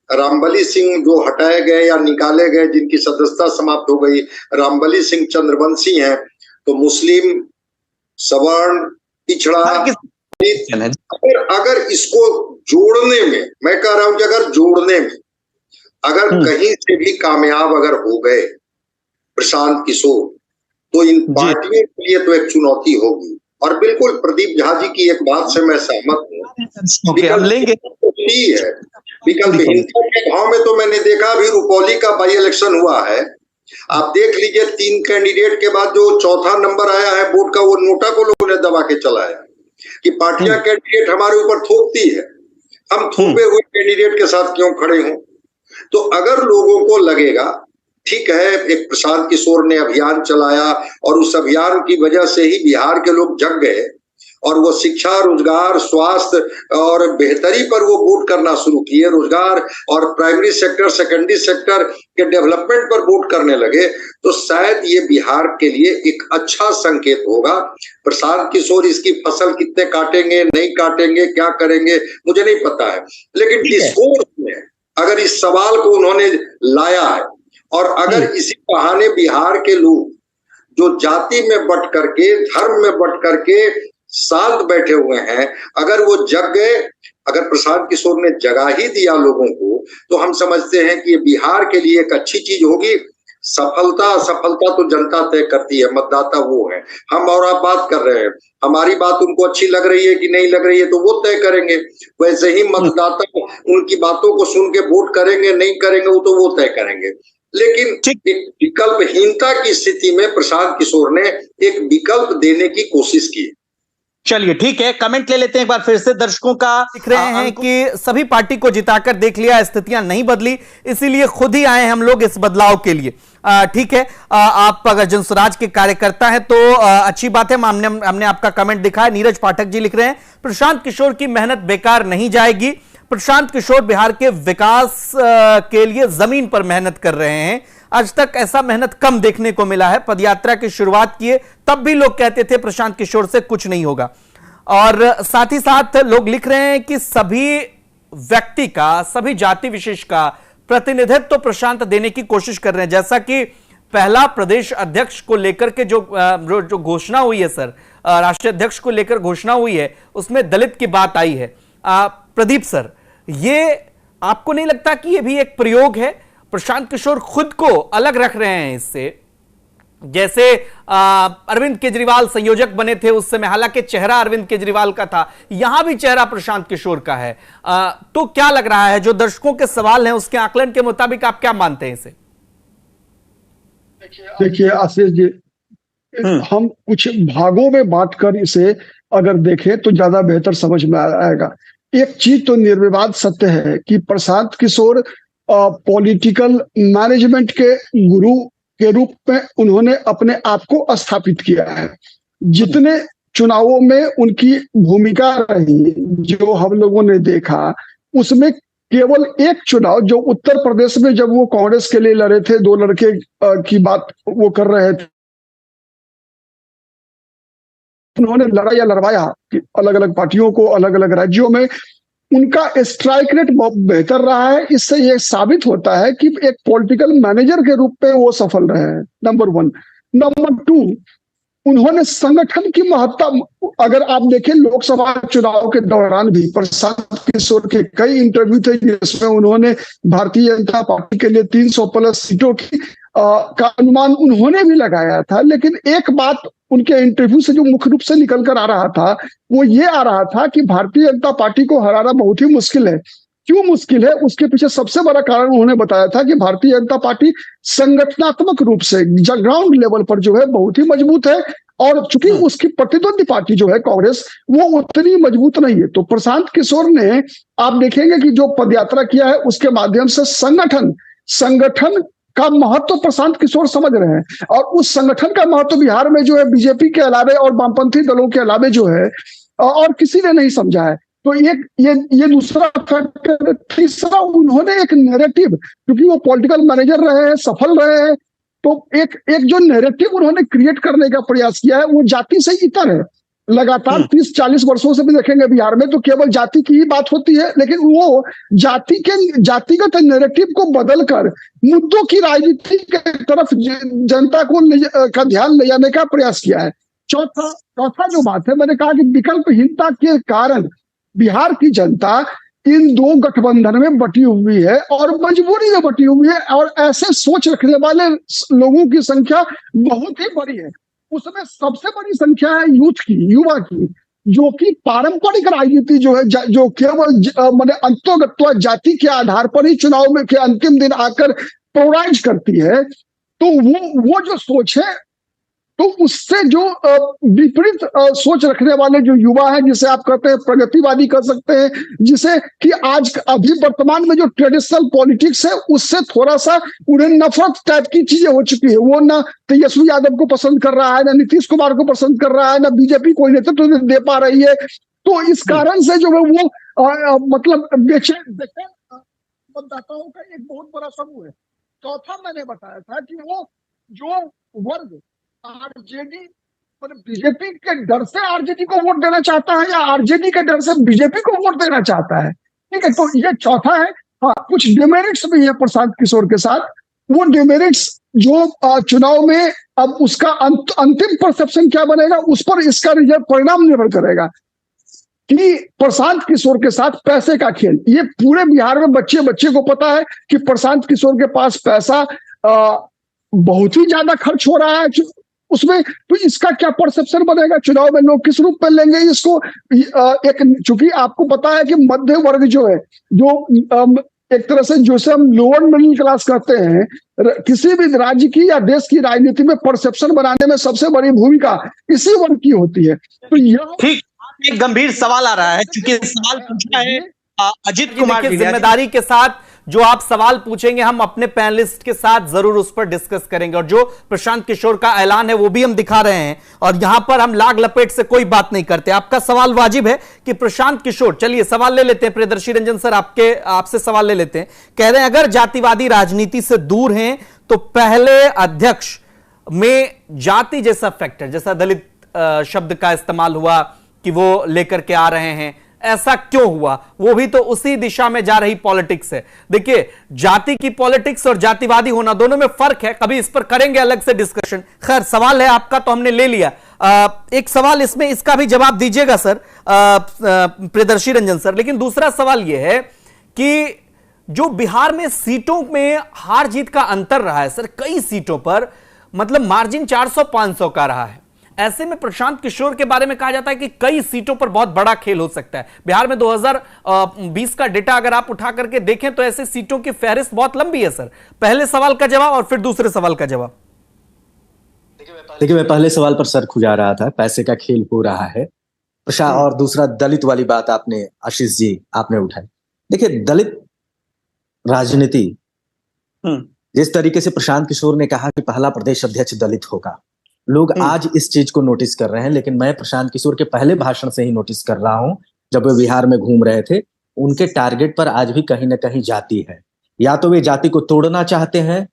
रामबली सिंह जो हटाए गए या निकाले गए, जिनकी सदस्यता समाप्त हो गई, रामबली सिंह चंद्रवंशी हैं। तो मुस्लिम, सवर्ण, पिछड़ा, अगर इसको जोड़ने में, मैं कह रहा हूं कि अगर जोड़ने में अगर कहीं से भी कामयाब अगर हो गए प्रशांत किशोर, तो इन पार्टियों के लिए तो एक चुनौती होगी। और बिल्कुल प्रदीप झा जी की एक बात से मैं सहमत हूँ, विकल्पहीनता के भाव में तो मैंने देखा अभी रुपौली का बाई इलेक्शन हुआ है, आप देख लीजिए 3 कैंडिडेट के बाद जो चौथा नंबर आया है वोट का, वो नोटा को लोगों ने दबा के चलाया कि पार्टियां कैंडिडेट हमारे ऊपर थोपती है, हम थोपे हुए कैंडिडेट के साथ क्यों खड़े हों। तो अगर लोगों को लगेगा ठीक है, एक प्रशांत किशोर ने अभियान चलाया और उस अभियान की वजह से ही बिहार के लोग जग गए और वो शिक्षा, रोजगार, स्वास्थ्य और बेहतरी पर वो वोट करना शुरू किए, रोजगार और प्राइमरी सेक्टर, सेकेंडरी सेक्टर के डेवलपमेंट पर वोट करने लगे, तो शायद ये बिहार के लिए एक अच्छा संकेत होगा। प्रशांत किशोर इसकी फसल कितने काटेंगे, नहीं काटेंगे, क्या करेंगे मुझे नहीं पता है, लेकिन डिस्कोर्स में अगर इस सवाल को उन्होंने लाया है और अगर इसी बहाने बिहार के लोग जो जाति में बट करके, धर्म में बट करके शांत बैठे हुए हैं, अगर वो जग गए, अगर प्रशांत किशोर ने जगा ही दिया लोगों को, तो हम समझते हैं कि ये बिहार के लिए एक अच्छी चीज होगी। सफलता असफलता तो जनता तय करती है, मतदाता वो है, हम और आप बात कर रहे हैं, हमारी बात उनको अच्छी लग रही है कि नहीं लग रही है तो वो तय करेंगे, वैसे ही मतदाता उनकी बातों को सुन के वोट करेंगे नहीं करेंगे वो तो वो तय करेंगे। लेकिन एक विकल्पहीनता की स्थिति में प्रशांत किशोर ने एक विकल्प देने की कोशिश की। चलिए ठीक है, कमेंट ले लेते हैं एक बार फिर से दर्शकों का। दिख रहे हैं कि सभी पार्टी को जिताकर देख लिया, स्थितियां नहीं बदली, इसीलिए खुद ही आए हम लोग इस बदलाव के लिए। ठीक है, आप अगर जनसुराज के कार्यकर्ता हैं तो अच्छी बात है, हमने आपका कमेंट दिखा है। नीरज पाठक जी लिख रहे हैं प्रशांत किशोर की मेहनत बेकार नहीं जाएगी, प्रशांत किशोर बिहार के विकास के लिए जमीन पर मेहनत कर रहे हैं, आज तक ऐसा मेहनत कम देखने को मिला है। पदयात्रा की शुरुआत किए तब भी लोग कहते थे प्रशांत किशोर से कुछ नहीं होगा। और साथ ही साथ लोग लिख रहे हैं कि सभी व्यक्ति का, सभी जाति विशेष का प्रतिनिधित्व तो प्रशांत देने की कोशिश कर रहे हैं। जैसा कि पहला प्रदेश अध्यक्ष को लेकर के जो घोषणा हुई है सर, राष्ट्रीय अध्यक्ष को लेकर घोषणा हुई है, उसमें दलित की बात आई है। प्रदीप सर, ये आपको नहीं लगता कि ये भी एक प्रयोग है? प्रशांत किशोर खुद को अलग रख रहे हैं इससे, जैसे अरविंद केजरीवाल संयोजक बने थे उस समय, हालांकि चेहरा अरविंद केजरीवाल का था, यहां भी चेहरा प्रशांत किशोर का है। तो क्या लग रहा है, जो दर्शकों के सवाल हैं उसके आकलन के मुताबिक आप क्या मानते हैं इसे? देखिए आशीष जी, हम कुछ भागों में बांटकर इसे अगर देखें तो ज्यादा बेहतर समझ में आएगा। एक चीज तो निर्विवाद सत्य है कि प्रशांत किशोर पॉलिटिकल मैनेजमेंट के गुरु के रूप में उन्होंने अपने आप को स्थापित किया है। जितने चुनावों में उनकी भूमिका रही जो हम लोगों ने देखा, उसमें केवल एक चुनाव जो उत्तर प्रदेश में जब वो कांग्रेस के लिए लड़े थे, 2 लड़के की बात वो कर रहे थे, उन्होंने लड़ा या लड़वाया अलग अलग पार्टियों को अलग अलग राज्यों में, उनका स्ट्राइक रेट बहुत बेहतर रहा है। इससे यह साबित होता है कि एक पॉलिटिकल मैनेजर के रूप में वो सफल रहे हैं, नंबर 1। नंबर 2, उन्होंने संगठन की महत्ता, अगर आप देखें लोकसभा चुनाव के दौरान भी प्रशांत किशोर के कई इंटरव्यू थे जिसमें उन्होंने भारतीय जनता पार्टी के लिए 300 प्लस सीटों की का अनुमान उन्होंने भी लगाया था। लेकिन एक बात उनके इंटरव्यू से जो मुख्य रूप से निकल कर आ रहा था वो ये आ रहा था कि भारतीय जनता पार्टी को हराना बहुत ही मुश्किल है। क्यों मुश्किल है, उसके पीछे सबसे बड़ा कारण उन्होंने बताया था कि भारतीय जनता पार्टी संगठनात्मक रूप से ग्राउंड लेवल पर जो है बहुत ही मजबूत है, और चूंकि उसकी प्रतिद्वंदी पार्टी जो है कांग्रेस वो उतनी मजबूत नहीं है। तो प्रशांत किशोर ने, आप देखेंगे कि जो पदयात्रा किया है उसके माध्यम से संगठन का महत्व प्रशांत किशोर समझ रहे हैं, और उस संगठन का महत्व बिहार में जो है बीजेपी के अलावे और वामपंथी दलों के अलावे जो है और किसी ने नहीं समझा है। तो ये दूसरा फैक्टर। तीसरा, उन्होंने एक नैरेटिव, क्योंकि वो पॉलिटिकल मैनेजर रहे हैं, सफल रहे हैं, तो एक जो नैरेटिव उन्होंने क्रिएट करने का प्रयास किया है वो जाति से इतर है। लगातार 30-40 वर्षों से भी देखेंगे बिहार में तो केवल जाति की ही बात होती है, लेकिन वो जातिगत नैरेटिव को बदलकर मुद्दों की राजनीति की तरफ जनता को का ध्यान ले जाने का प्रयास किया है। चौथा जो बात है, मैंने कहा कि विकल्पहीनता के कारण बिहार की जनता इन दो गठबंधन में बटी हुई है और मजबूरी में बटी हुई है, और ऐसे सोच रखने वाले लोगों की संख्या बहुत ही बड़ी है। उसमें सबसे बड़ी संख्या है यूथ की, युवा की, जो कि पारंपरिक राजनीति जो है, जो केवल मैंने अंतोगत्वा जाति के आधार पर ही चुनाव में के अंतिम दिन आकर पोलराइज करती है। तो वो जो सोच है, तो उससे जो विपरीत सोच रखने वाले जो युवा है, जिसे आप कहते हैं प्रगतिवादी कर सकते हैं, जिसे कि आज अभी वर्तमान में जो ट्रेडिशनल पॉलिटिक्स है उससे थोड़ा सा उन्हें नफरत टाइप की चीजें हो चुकी है। वो ना तेजस्वी यादव को पसंद कर रहा है, ना नीतीश कुमार को पसंद कर रहा है, ना बीजेपी कोई नेतृत्व तो दे पा रही है। तो इस कारण से जो है वो मतलब बेचैन मतदाताओं का एक बहुत बड़ा समूह है। चौथा मैंने बताया था कि वो जो वर्ग आरजेडी मतलब बीजेपी के डर से आरजेडी को वोट देना चाहता है, या आरजेडी के डर से बीजेपी को वोट देना चाहता है, ठीक है। तो ये चौथा है। हाँ, कुछ डिमेरिट्स भी है प्रशांत किशोर के साथ। वो डिमेरिट्स जो चुनाव में अब उसका अंतिम परसेप्शन क्या बनेगा, उस पर इसका रिजल्ट परिणाम निर्भर करेगा कि प्रशांत किशोर के साथ पैसे का खेल। ये पूरे बिहार में बच्चे बच्चे को पता है कि प्रशांत किशोर के पास पैसा बहुत ही ज्यादा खर्च हो रहा है उसमें। तो इसका क्या परसेप्शन बनेगा चुनाव में, लोग किस रूप में लेंगे इसको। एक चूंकि आपको पता है कि मध्य वर्ग जो है, जो एक तरह से जो हम लोअर मिडिल क्लास कहते हैं, किसी भी राज्य की या देश की राजनीति में परसेप्शन बनाने में सबसे बड़ी भूमिका इसी वर्ग की होती है। तो यह ठीक, एक गंभीर सवाल आ रहा है, क्योंकि सवाल पूछा है अजित कुमार की जिम्मेदारी के साथ जो आप सवाल पूछेंगे हम अपने पैनलिस्ट के साथ जरूर उस पर डिस्कस करेंगे, और जो प्रशांत किशोर का ऐलान है वो भी हम दिखा रहे हैं, और यहां पर हम लाग लपेट से कोई बात नहीं करते। आपका सवाल वाजिब है कि प्रशांत किशोर, चलिए सवाल ले लेते हैं, प्रियदर्शी रंजन सर आपसे सवाल ले लेते हैं। कह रहे हैं अगर जातिवादी राजनीति से दूर हैं तो पहले अध्यक्ष में जाति जैसा फैक्टर, जैसा दलित शब्द का इस्तेमाल हुआ कि वो लेकर के आ रहे हैं, ऐसा क्यों हुआ? वो भी तो उसी दिशा में जा रही पॉलिटिक्स है। देखिए, जाति की पॉलिटिक्स और जातिवादी होना दोनों में फर्क है, कभी इस पर करेंगे अलग से डिस्कशन। खैर, सवाल है आपका तो हमने ले लिया। एक सवाल इसमें, इसका भी जवाब दीजिएगा सर, प्रियदर्शी रंजन सर। लेकिन दूसरा सवाल यह है कि जो बिहार में सीटों में हार जीत का अंतर रहा है सर, कई सीटों पर मतलब मार्जिन 400-500 का रहा है। ऐसे में प्रशांत किशोर के बारे में कहा जाता है कि कई सीटों पर बहुत बड़ा खेल हो सकता है। बिहार में 2020 का डेटा अगर आप उठा करके देखें तो ऐसे सीटों की फहरिस्त बहुत लंबी है सर। पहले सवाल का जवाब और फिर दूसरे सवाल का जवाब। देखिए, मैं पहले सवाल पर सर खुजा रहा था, पैसे का खेल हो रहा है और दूसरा दलित वाली बात आपने, आशीष जी आपने उठाई। देखिए, दलित राजनीति जिस तरीके से प्रशांत किशोर ने कहा कि पहला प्रदेश अध्यक्ष दलित होगा, लोग आज इस चीज को नोटिस कर रहे हैं, लेकिन मैं प्रशांत किशोर के पहले भाषण से ही नोटिस कर रहा हूं, जब वे बिहार में घूम रहे थे, उनके टारगेट पर आज भी कहीं ना कहीं जाति है। या तो वे जाति को तोड़ना चाहते हैं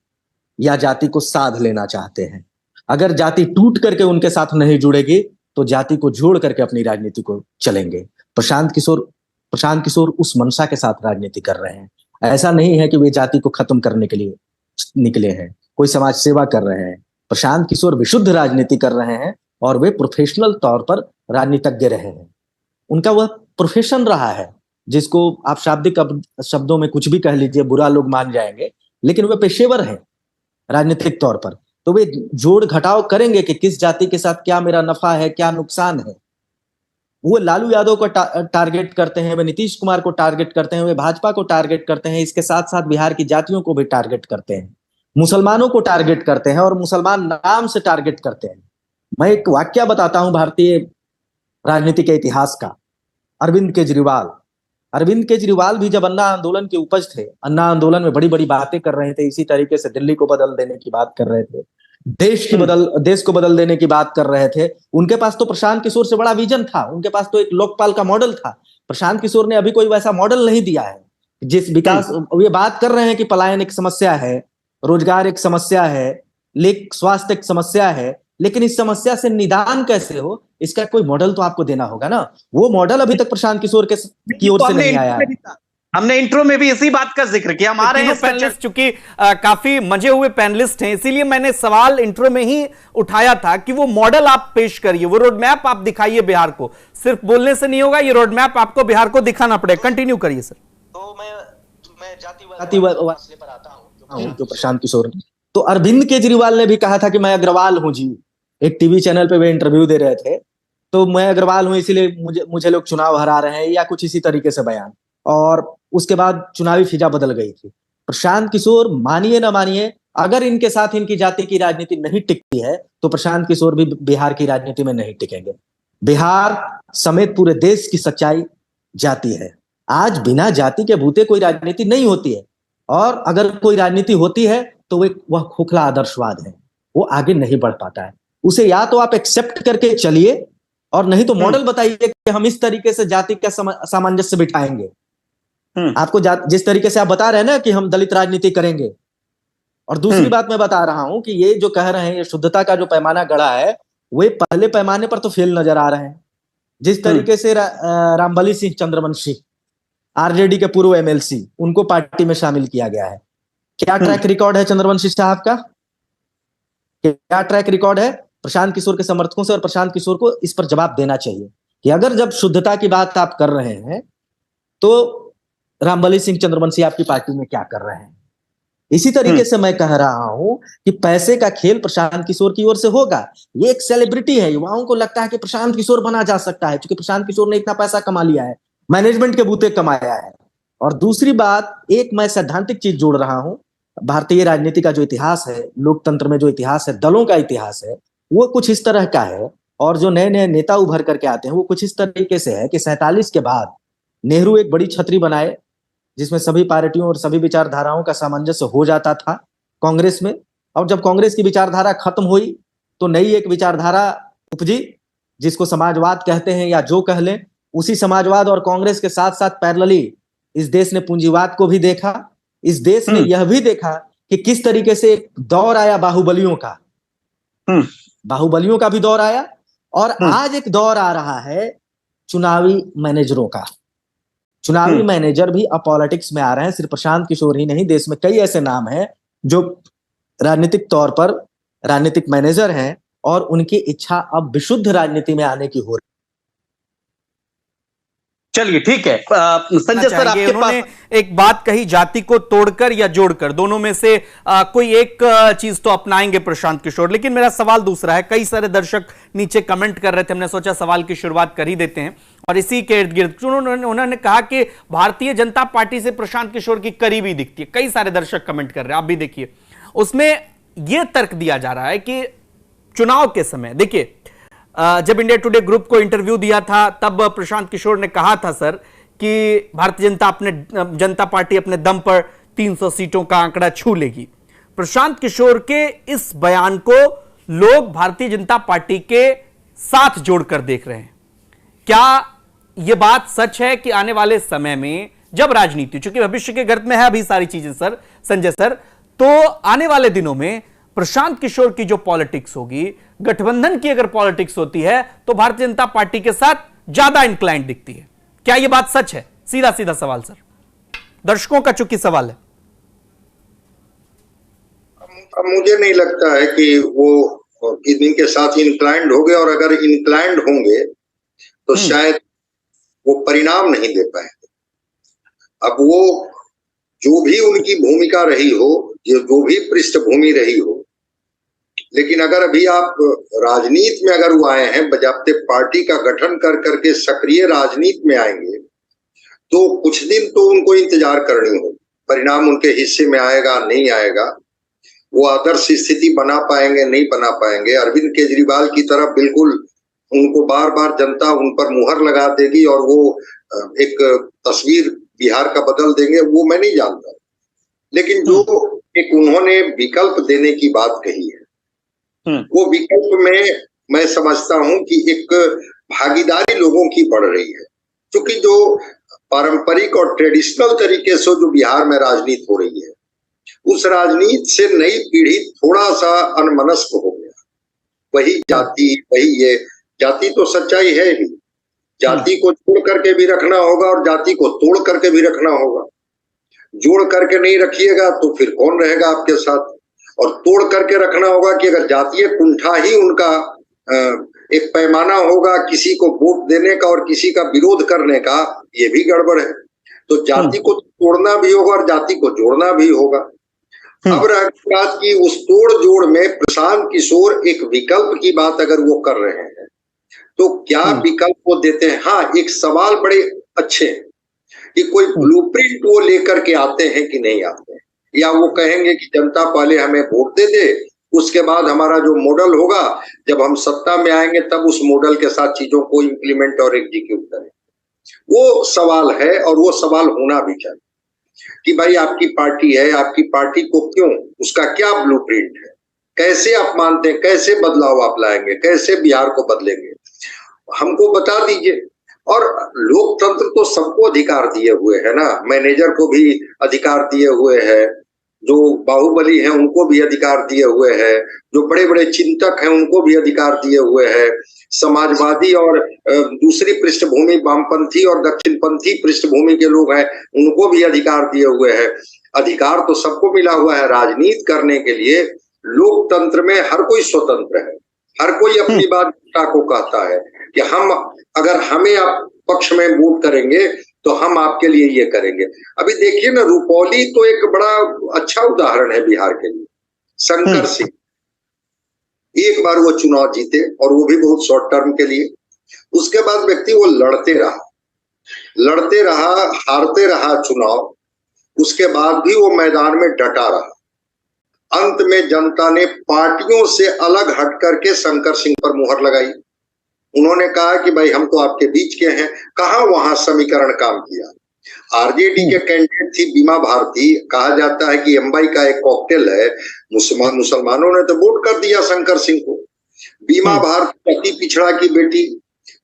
या जाति को साध लेना चाहते हैं। अगर जाति टूट करके उनके साथ नहीं जुड़ेगी तो जाति को जोड़ करके अपनी राजनीति को चलेंगे। प्रशांत किशोर उस मंशा के साथ राजनीति कर रहे हैं। ऐसा नहीं है कि वे जाति को खत्म करने के लिए निकले हैं, कोई समाज सेवा कर रहे हैं। प्रशांत किशोर विशुद्ध राजनीति कर रहे हैं और वे प्रोफेशनल तौर पर राजनीतिज्ञ रहे हैं। उनका वह प्रोफेशन रहा है, जिसको आप शाब्दिक शब्दों में कुछ भी कह लीजिए, बुरा लोग मान जाएंगे, लेकिन वे पेशेवर हैं राजनीतिक तौर पर। तो वे जोड़ घटाव करेंगे कि किस जाति के साथ क्या मेरा नफा है, क्या नुकसान है। वो लालू यादव को टारगेट करते हैं, वे नीतीश कुमार को टारगेट करते हैं, वे भाजपा को टारगेट करते हैं, इसके साथ साथ बिहार की जातियों को भी टारगेट करते हैं, मुसलमानों को टारगेट करते हैं और मुसलमान नाम से टारगेट करते हैं। मैं एक वाक्य बताता हूं भारतीय राजनीति के इतिहास का। अरविंद केजरीवाल भी जब अन्ना आंदोलन के उपज थे, अन्ना आंदोलन में बड़ी बड़ी बातें कर रहे थे, इसी तरीके से दिल्ली को बदल देने की बात कर रहे थे, देश को बदल देने की बात कर रहे थे। उनके पास तो प्रशांत किशोर से बड़ा विजन था, उनके पास तो एक लोकपाल का मॉडल था। प्रशांत किशोर ने अभी कोई वैसा मॉडल नहीं दिया है। जिस विकास ये बात कर रहे हैं कि पलायन एक समस्या है, रोजगार एक समस्या है, स्वास्थ्य एक समस्या है, लेकिन इस समस्या से निदान कैसे हो, इसका कोई मॉडल तो आपको देना होगा ना। वो मॉडल अभी तक प्रशांत किशोर की ओर से नहीं आया है। हमने इंट्रो में भी इसी बात का जिक्र किया। हमारे पैनलिस्ट चूंकि काफी मजे हुए पैनलिस्ट हैं, इसीलिए मैंने सवाल इंट्रो में ही उठाया था कि वो मॉडल आप पेश करिए, वो रोड मैप आप दिखाइए बिहार को। सिर्फ बोलने से नहीं होगा, ये रोड मैप आपको बिहार को दिखाना पड़ेगा। कंटिन्यू करिए सर। तो मैं जातिवाद पर आता हूं जो प्रशांत किशोर ने, तो अरविंद केजरीवाल ने भी कहा था कि मैं अग्रवाल हूं जी। एक टीवी चैनल पे वे इंटरव्यू दे रहे थे, तो मैं अग्रवाल हूं इसीलिए मुझे लोग चुनाव हरा रहे हैं, या कुछ इसी तरीके से बयान। और उसके बाद चुनावी फिजा बदल गई थी। प्रशांत किशोर, मानिए ना मानिए, अगर इनके साथ इनकी जाति की राजनीति नहीं टिकती है तो प्रशांत किशोर भी बिहार की राजनीति में नहीं टिकेंगे। बिहार समेत पूरे देश की सच्चाई जाति है। आज बिना जाति के भूते कोई राजनीति नहीं होती है, और अगर कोई राजनीति होती है तो वह खोखला आदर्शवाद है, वो आगे नहीं बढ़ पाता है। उसे या तो आप एक्सेप्ट करके चलिए, और नहीं तो मॉडल बताइए कि हम इस तरीके से जाति का सामंजस्य बिठाएंगे। आपको जिस तरीके से आप बता रहे हैं ना कि हम दलित राजनीति करेंगे, और दूसरी बात मैं बता रहा हूं कि ये जो कह रहे हैं, ये शुद्धता का जो पैमाना गढ़ा है, वे पहले पैमाने पर तो फेल नजर आ रहे हैं। जिस तरीके से रामबली सिंह चंद्रवंशी, आरजेडी के पूर्व एमएलसी, उनको पार्टी में शामिल किया गया है। क्या ट्रैक रिकॉर्ड है चंद्रवंशी साहब का? क्या ट्रैक रिकॉर्ड है? प्रशांत किशोर के समर्थकों से, और प्रशांत किशोर को इस पर जवाब देना चाहिए कि अगर जब शुद्धता की बात आप कर रहे हैं तो रामबली सिंह चंद्रवंशी आपकी पार्टी में क्या कर रहे हैं। इसी तरीके से मैं कह रहा हूं कि पैसे का खेल प्रशांत किशोर की ओर से होगा। ये एक सेलिब्रिटी है, युवाओं को लगता है कि प्रशांत किशोर बना जा सकता है, क्योंकि प्रशांत किशोर ने इतना पैसा कमा लिया है, मैनेजमेंट के बूते कमाया है। और दूसरी बात, एक मैं सैद्धांतिक चीज जोड़ रहा हूं, भारतीय राजनीति का जो इतिहास है, लोकतंत्र में जो इतिहास है, दलों का इतिहास है, वो कुछ इस तरह का है। और जो नए नए नेता उभर करके आते हैं वो कुछ इस तरीके से है कि 47 के बाद नेहरू एक बड़ी छतरी बनाए जिसमें सभी पार्टियों और सभी विचारधाराओं का सामंजस्य हो जाता था कांग्रेस में। और जब कांग्रेस की विचारधारा खत्म हुई तो नई एक विचारधारा उपजी जिसको समाजवाद कहते हैं, या जो कह लें। उसी समाजवाद और कांग्रेस के साथ साथ पैरेलली इस देश ने पूंजीवाद को भी देखा। इस देश ने यह भी देखा कि किस तरीके से एक दौर आया बाहुबलियों का, बाहुबलियों का भी दौर आया, और आज एक दौर आ रहा है चुनावी मैनेजरों का। चुनावी मैनेजर भी अब पॉलिटिक्स में आ रहे हैं। सिर्फ प्रशांत किशोर ही नहीं, देश में कई ऐसे नाम हैं जो राजनीतिक तौर पर राजनीतिक मैनेजर हैं, और उनकी इच्छा अब विशुद्ध राजनीति में आने की हो रही। चलिए ठीक है, संजय सर आपके उन्होंने एक बात कही, जाति को तोड़कर या जोड़कर, दोनों में से कोई एक चीज तो अपनाएंगे प्रशांत किशोर। लेकिन मेरा सवाल दूसरा है। कई सारे दर्शक नीचे कमेंट कर रहे थे, हमने सोचा सवाल की शुरुआत कर ही देते हैं। और इसी के इर्द गिर्द उन्होंने कहा कि भारतीय जनता पार्टी से प्रशांत किशोर की करीबी दिखती है। कई सारे दर्शक कमेंट कर रहे हैं, आप भी देखिए। उसमें यह तर्क दिया जा रहा है कि चुनाव के समय, देखिए जब इंडिया टुडे ग्रुप को इंटरव्यू दिया था तब प्रशांत किशोर ने कहा था सर कि भारतीय जनता पार्टी अपने दम पर 300 सीटों का आंकड़ा छू लेगी। प्रशांत किशोर के इस बयान को लोग भारतीय जनता पार्टी के साथ जोड़कर देख रहे हैं। क्या यह बात सच है कि आने वाले समय में जब राजनीति, चूंकि भविष्य के गर्भ में है अभी सारी चीजें सर, संजय सर, तो आने वाले दिनों में प्रशांत किशोर की जो पॉलिटिक्स होगी, गठबंधन की अगर पॉलिटिक्स होती है तो भारतीय जनता पार्टी के साथ ज्यादा इंक्लाइंड दिखती है। क्या यह बात सच है? सीधा सीधा सवाल सर, दर्शकों का चूंकि सवाल है। अब मुझे नहीं लगता है कि वो इनके साथ इंक्लाइंड हो गए, और अगर इंक्लाइंड होंगे तो शायद वो परिणाम नहीं दे पाएंगे। अब वो जो भी उनकी भूमिका रही हो, जो भी पृष्ठभूमि रही हो, लेकिन अगर अभी आप राजनीति में अगर वो आए हैं, बजाते पार्टी का गठन कर करके सक्रिय राजनीति में आएंगे, तो कुछ दिन तो उनको इंतजार करनी होगी। परिणाम उनके हिस्से में आएगा नहीं आएगा, वो आदर्श स्थिति बना पाएंगे नहीं बना पाएंगे। अरविंद केजरीवाल की तरह बिल्कुल उनको बार बार जनता उन पर मुहर लगा देगी और वो एक तस्वीर बिहार का बदल देंगे, वो मैं नहीं जानता। लेकिन जो एक उन्होंने विकल्प देने की बात कही है, वो विकल्प में मैं समझता हूं कि एक भागीदारी लोगों की बढ़ रही है। क्योंकि जो पारंपरिक और ट्रेडिशनल तरीके से जो बिहार में राजनीति हो रही है, उस राजनीति से नई पीढ़ी थोड़ा सा अनमनस्क हो गया। वही जाति, वही ये जाति तो सच्चाई है ही, जाति को जोड़ करके भी रखना होगा और जाति को तोड़ करके भी रखना होगा। जोड़ करके नहीं रखिएगा तो फिर कौन रहेगा आपके साथ, और तोड़ करके रखना होगा कि अगर जातीय कुंठा ही उनका एक पैमाना होगा किसी को वोट देने का और किसी का विरोध करने का, ये भी गड़बड़ है। तो जाति को तोड़ना भी होगा और जाति को जोड़ना भी होगा। अब रह बात की उस तोड़ जोड़ में प्रशांत किशोर एक विकल्प की बात अगर वो कर रहे हैं तो क्या विकल्प वो देते हैं? हाँ, एक सवाल बड़े अच्छे हैं कि कोई ब्लूप्रिंट वो लेकर के आते हैं कि नहीं आते हैं, या वो कहेंगे कि जनता पहले हमें वोट दे दे, उसके बाद हमारा जो मॉडल होगा जब हम सत्ता में आएंगे तब उस मॉडल के साथ चीजों को इम्प्लीमेंट और एग्जीक्यूट करें। वो सवाल है और वो सवाल होना भी चाहिए कि भाई आपकी पार्टी है, आपकी पार्टी को क्यों, उसका क्या ब्लूप्रिंट है, कैसे आप मानते हैं, कैसे बदलाव आप लाएंगे, कैसे बिहार को बदलेंगे, हमको बता दीजिए। और लोकतंत्र तो सबको अधिकार दिए हुए है ना, मैनेजर को भी अधिकार दिए हुए है, जो बाहुबली हैं उनको भी अधिकार दिए हुए हैं, जो बड़े बड़े चिंतक हैं उनको भी अधिकार दिए हुए हैं, समाजवादी और दूसरी पृष्ठभूमि वामपंथी और दक्षिणपंथी पृष्ठभूमि के लोग हैं उनको भी अधिकार दिए हुए हैं। अधिकार तो सबको मिला हुआ है राजनीति करने के लिए। लोकतंत्र में हर कोई स्वतंत्र है, हर कोई अपनी बात को कहता है कि हम अगर हमें आप पक्ष में वोट करेंगे तो हम आपके लिए ये करेंगे। अभी देखिए ना, रुपौली तो एक बड़ा अच्छा उदाहरण है बिहार के लिए। शंकर सिंह एक बार वो चुनाव जीते और वो भी बहुत शॉर्ट टर्म के लिए। उसके बाद व्यक्ति वो लड़ते रहा, हारते रहा चुनाव, उसके बाद भी वो मैदान में डटा रहा। अंत में जनता ने पार्टियों से अलग हट करके शंकर सिंह पर मुहर लगाई। उन्होंने कहा कि भाई हम तो आपके बीच के हैं। कहा वहां समीकरण काम किया। आरजेडी के कैंडिडेट थी बीमा भारती, कहा जाता है कि एमवाई का एक कॉकटेल है, मुसलमानों ने तो वोट कर दिया शंकर सिंह को। बीमा भारती अति पिछड़ा की बेटी,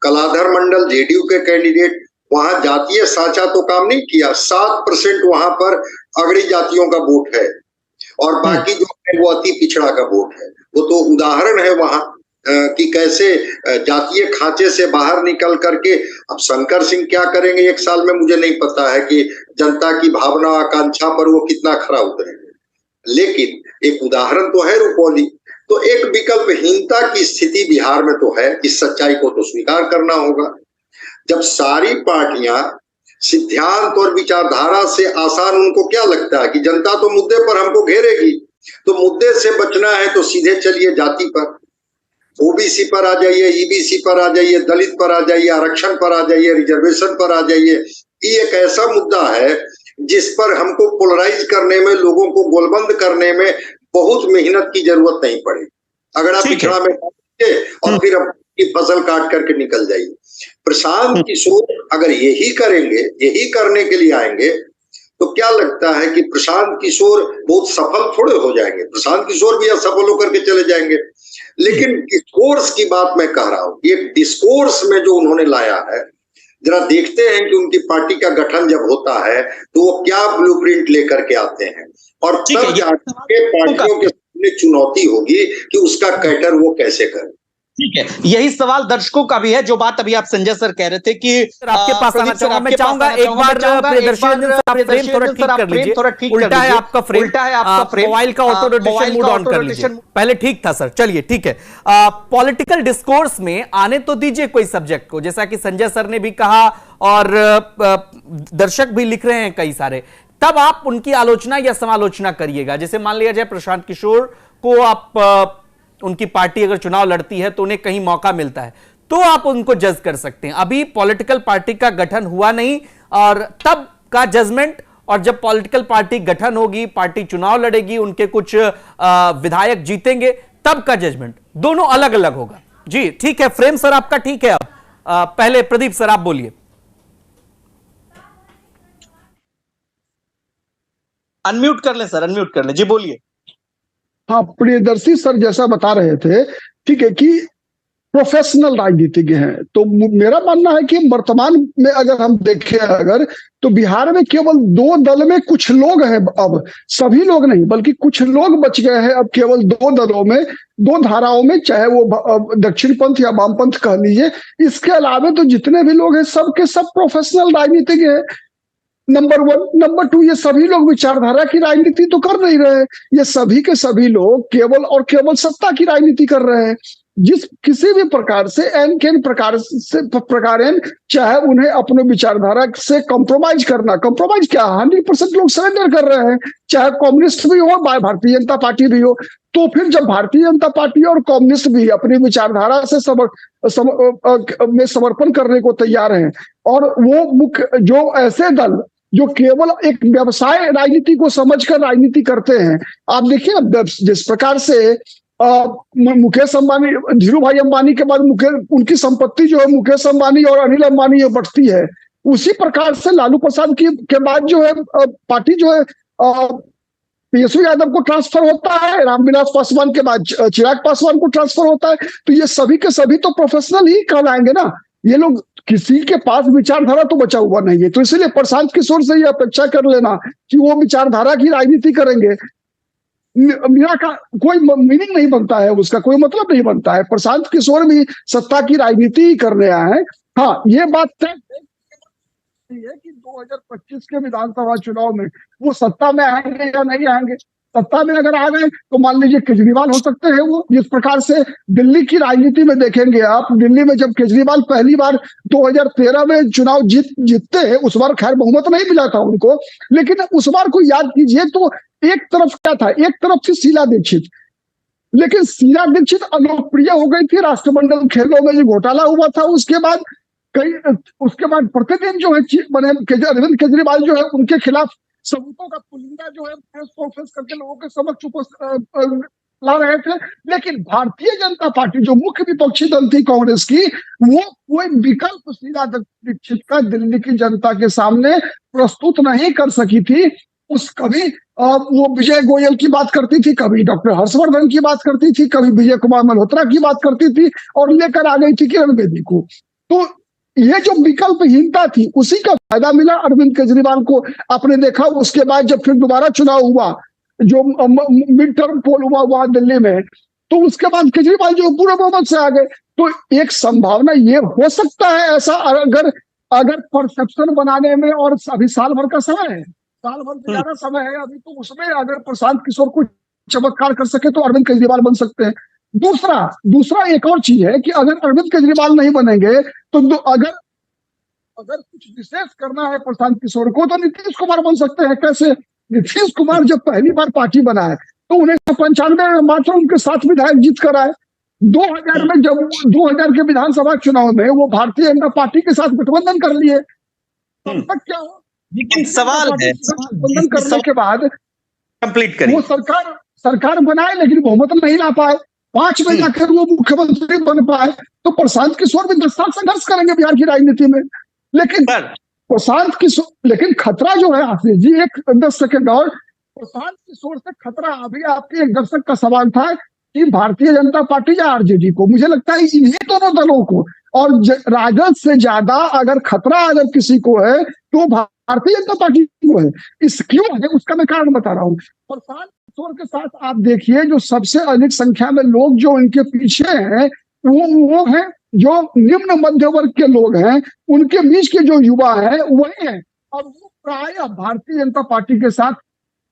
कलाधर मंडल जेडीयू के कैंडिडेट, वहां जातीय साझा तो काम नहीं किया। 7% वहां पर अगड़ी जातियों का वोट है और बाकी जो है वो अति पिछड़ा का वोट है। वो तो उदाहरण है वहां कि कैसे जातीय खांचे से बाहर निकल करके अब शंकर सिंह क्या करेंगे 1 साल में, मुझे नहीं पता है कि जनता की भावना आकांक्षा पर वो कितना खरा उतरेंगे। लेकिन एक उदाहरण तो है रुपौली। तो एक विकल्पहीनता की स्थिति बिहार में तो है, इस सच्चाई को तो स्वीकार करना होगा। जब सारी पार्टियां सिद्धांत और विचारधारा से आसान, उनको क्या लगता है कि जनता तो मुद्दे पर हमको घेरेगी, तो मुद्दे से बचना है तो सीधे चलिए जाति पर, ओबीसी पर आ जाइए, ईबीसी पर आ जाइए, दलित पर आ जाइए, आरक्षण पर आ जाइए, रिजर्वेशन पर आ जाइए। ये एक ऐसा मुद्दा है जिस पर हमको पोलराइज करने में, लोगों को गोलबंद करने में बहुत मेहनत की जरूरत नहीं पड़े। अगर आप पिछड़ा में और फिर अपनी फसल काट करके निकल जाइए। प्रशांत किशोर अगर यही करेंगे, यही करने के लिए आएंगे, तो क्या लगता है कि प्रशांत किशोर बहुत सफल थोड़े हो जाएंगे? प्रशांत किशोर भी असफल होकर के चले जाएंगे। लेकिन डिस्कोर्स की बात मैं कह रहा हूं, ये डिस्कोर्स में जो उन्होंने लाया है, जरा देखते हैं कि उनकी पार्टी का गठन जब होता है तो वो क्या ब्लूप्रिंट लेकर के आते हैं, और तब जाके पार्टियों के सामने चुनौती होगी कि उसका कैटर वो कैसे करें। ठीक है, यही सवाल दर्शकों का भी है, जो बात अभी आप संजय सर कह रहे थे कि आपके पास आना चाहूंगा। मैं चाहूंगा एक बार प्रियदर्शी रंजन सर आप फ्रेम थोड़ा ठीक कर लीजिए। उल्टा है आपका फ्रेम, मोबाइल का ऑटो रोटेशन मोड ऑन कर लीजिए। पहले ठीक था सर, चलिए ठीक है। पॉलिटिकल डिस्कोर्स में आने तो दीजिए कोई सब्जेक्ट को, जैसा कि संजय सर ने भी कहा और दर्शक भी लिख रहे हैं कई सारे, तब आप उनकी आलोचना या समालोचना करिएगा। जैसे मान लिया जाए प्रशांत किशोर को आप उनकी पार्टी अगर चुनाव लड़ती है तो उन्हें कहीं मौका मिलता है, तो आप उनको जज कर सकते हैं। अभी पॉलिटिकल पार्टी का गठन हुआ नहीं, और तब का जजमेंट, और जब पॉलिटिकल पार्टी गठन होगी, पार्टी चुनाव लड़ेगी, उनके कुछ विधायक जीतेंगे, तब का जजमेंट दोनों अलग अलग होगा। जी ठीक है, फ्रेम सर आपका ठीक है। अब पहले प्रदीप सर आप बोलिए। अनम्यूट कर ले सर, अनम्यूट कर ले, जी बोलिए। हाँ, प्रियदर्शी सर जैसा बता रहे थे, ठीक है, कि प्रोफेशनल राजनीतिज्ञ हैं। तो मेरा मानना है कि वर्तमान में अगर हम देखें अगर, तो बिहार में केवल दो दल में कुछ लोग हैं, अब सभी लोग नहीं बल्कि कुछ लोग बच गए हैं अब केवल दो दलों में, दो धाराओं में, चाहे वो दक्षिण पंथ या वामपंथ कह लीजिए। इसके अलावा तो जितने भी लोग हैं सब के सब प्रोफेशनल राजनीतिज्ञ हैं, नंबर वन। नंबर टू, ये सभी लोग विचारधारा की राजनीति तो कर नहीं रहे, ये सभी के सभी लोग केवल और केवल सत्ता की राजनीति कर रहे हैं। जिस किसी भी प्रकार से प्रकार चाहे उन्हें अपने विचारधारा से कॉम्प्रोमाइज करना, कॉम्प्रोमाइज क्या, 100% लोग सरेंडर कर रहे हैं, चाहे कम्युनिस्ट भी हो, भारतीय जनता पार्टी भी हो। तो फिर जब भारतीय जनता पार्टी और कम्युनिस्ट भी अपनी विचारधारा से में समर्पण करने को तैयार हैं, और वो मुख्य जो ऐसे दल जो केवल एक व्यवसाय राजनीति को समझकर राजनीति करते हैं, आप देखिए ना जिस प्रकार से मुकेश अंबानी, धीरू भाई अंबानी के बाद उनकी संपत्ति जो है मुकेश अंबानी और अनिल अंबानी बढ़ती है, उसी प्रकार से लालू प्रसाद के बाद जो है पार्टी जो है तेजस्वी यादव को ट्रांसफर होता है, रामविलास पासवान के बाद चिराग पासवान को ट्रांसफर होता है। तो ये सभी के सभी तो प्रोफेशनल ही कहलाएंगे ना, ये लोग किसी के पास विचारधारा तो बचा हुआ नहीं है। तो इसलिए प्रशांत किशोर से ये अपेक्षा कर लेना कि वो विचारधारा की राजनीति करेंगे, मेरा का कोई मीनिंग नहीं बनता है, उसका कोई मतलब नहीं बनता है। प्रशांत किशोर भी सत्ता की राजनीति ही करने आए हैं। हाँ, ये बात तय है कि 2025 के विधानसभा चुनाव में वो सत्ता में आएंगे या नहीं आएंगे। सत्ता में अगर आ गए तो मान लीजिए केजरीवाल हो सकते हैं वो, जिस प्रकार से दिल्ली की राजनीति में देखेंगे आप, दिल्ली में जब केजरीवाल पहली बार 2013 में चुनाव जीतते हैं, उस बार खैर बहुमत नहीं मिला था उनको, लेकिन उस बार को याद कीजिए तो एक तरफ क्या था, एक तरफ थी शीला दीक्षित, लेकिन शीला दीक्षित अलोकप्रिय हो गई थी, राष्ट्रमंडल खेलों में जो घोटाला हुआ था उसके बाद प्रतिदिन जो है अरविंद केजरीवाल जो है उनके खिलाफ सबूतों का पुलिंदा जो है प्रेस कॉन्फ्रेंस करके लोगों के समक्ष ला रहे थे। लेकिन भारतीय जनता पार्टी जो मुख्य विपक्षी दल थी कांग्रेस की, वो कोई विकल्प शीला दीक्षित का दिल्ली की जनता के सामने प्रस्तुत नहीं कर सकी थी। कभी वो विजय गोयल की बात करती थी, कभी डॉक्टर हर्षवर्धन की बात करती थी, कभी विजय कुमार मल्होत्रा की बात करती थी, और लेकर आ गई थी किरण बेदी को। तो ये जो विकल्पहीनता थी उसी का फायदा मिला अरविंद केजरीवाल को। आपने देखा उसके बाद जब फिर दोबारा चुनाव हुआ, जो मिड टर्म पोल हुआ वहां दिल्ली में, तो उसके बाद केजरीवाल जो पूरे बहुमत से आ गए। तो एक संभावना ये हो सकता है ऐसा, अगर परसेप्शन बनाने में, और अभी साल भर का समय है, साल भर से ज्यादा समय है अभी, तो उसमें अगर प्रशांत किशोर को चमत्कार कर सके तो अरविंद केजरीवाल बन सकते हैं। दूसरा एक और चीज है कि अगर अरविंद केजरीवाल नहीं बनेंगे तो अगर कुछ विशेष करना है प्रशांत किशोर को तो नीतीश कुमार बन सकते हैं। कैसे? नीतीश कुमार जब पहली बार पार्टी बनाए तो 1995 में मात्र उनके 7 विधायक जीत कर आए। 2000 में जब 2000 के विधानसभा चुनाव में वो भारतीय जनता पार्टी के साथ गठबंधन कर लिए, तब तक क्या हो, लेकिन सवाल है गठबंधन करने के बाद कंप्लीट करिए, वो सरकार बनाए लेकिन बहुमत नहीं ला पाए। 5 में जाकर वो मुख्यमंत्री बन पाए। तो प्रशांत किशोर भी 10 साल संघर्ष करेंगे बिहार की राजनीति में। लेकिन प्रशांत किशोर, लेकिन खतरा जो है आशीष जी, 10 सेकंड और, प्रशांत किशोर से खतरा, अभी आपके एक दर्शक का सवाल था कि भारतीय जनता पार्टी या आरजेडी को, मुझे लगता है इन्हीं दोनों दलों को, और राजद से ज्यादा अगर खतरा अगर किसी को है तो भारतीय जनता पार्टी को है। इस क्यों है उसका मैं कारण बता रहा हूँ। प्रशांत किशोर के साथ आप देखिए जो सबसे अधिक संख्या में लोग जो इनके पीछे हैं वो है जो निम्न मध्य वर्ग के लोग हैं, उनके बीच के जो युवा है वही है, और वो प्रायः भारतीय जनता पार्टी के साथ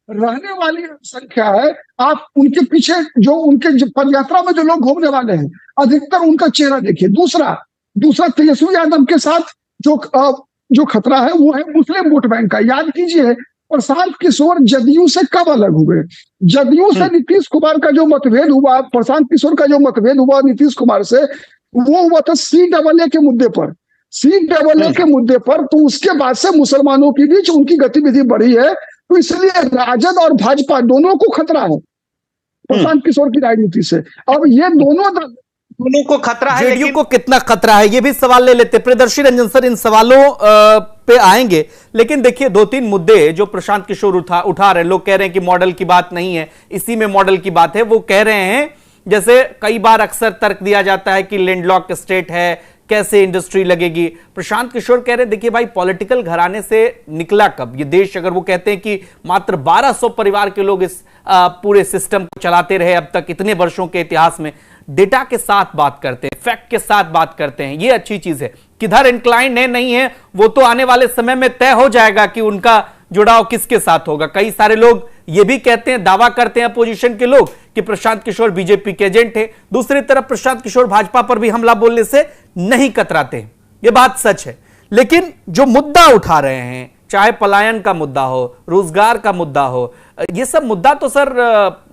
रहने वाली संख्या है। आप उनके पीछे जो उनके पदयात्रा में जो लोग घूमने वाले हैं, अधिकतर उनका चेहरा देखिए। दूसरा तेजस्वी यादव के साथ जो खतरा है वो है मुस्लिम वोट बैंक का। याद कीजिए प्रशांत किशोर जदयू से कब अलग हुए, जदयू से नीतीश कुमार का जो मतभेद हुआ, प्रशांत किशोर का जो मतभेद हुआ नीतीश कुमार से, वो हुआ था CAA के मुद्दे पर, CAA के मुद्दे पर। तो उसके बाद से मुसलमानों के बीच उनकी गतिविधि बढ़ी है। तो इसलिए राजद और भाजपा दोनों को खतरा है प्रशांत किशोर की राजनीति से। अब ये दोनों को खतरा है, जेडीयू को कितना खतरा है ये भी सवाल ले लेते। प्रियदर्शी रंजन सर इन सवालों पे आएंगे, लेकिन देखिए 2-3 मुद्दे जो प्रशांत किशोर उठा रहे हैं, लोग कह रहे हैं कि मॉडल की बात नहीं है, इसी में मॉडल की बात है। वो कह रहे हैं जैसे कई बार अक्सर तर्क दिया जाता है कि लैंडलॉक स्टेट है, कैसे इंडस्ट्री लगेगी। प्रशांत किशोर कह रहे हैं देखिए भाई, पॉलिटिकल घराने से निकला कब ये देश? अगर वो कहते हैं कि मात्र 1200 परिवार के लोग इस पूरे सिस्टम को चलाते रहे अब तक इतने वर्षों के इतिहास में, डेटा के साथ बात करते हैं, फैक्ट के साथ बात करते हैं, ये अच्छी चीज है। किधर इंक्लाइंड है नहीं है वो तो आने वाले समय में तय हो जाएगा कि उनका जुड़ाव किसके साथ होगा। कई सारे लोग ये भी कहते हैं, दावा करते हैं अपोजिशन के लोग कि प्रशांत किशोर बीजेपी के एजेंट है। दूसरी तरफ प्रशांत किशोर भाजपा पर भी हमला बोलने से नहीं कतराते हैं, ये बात सच है। लेकिन जो मुद्दा उठा रहे हैं, चाहे पलायन का मुद्दा हो, रोजगार का मुद्दा हो, ये सब मुद्दा तो सर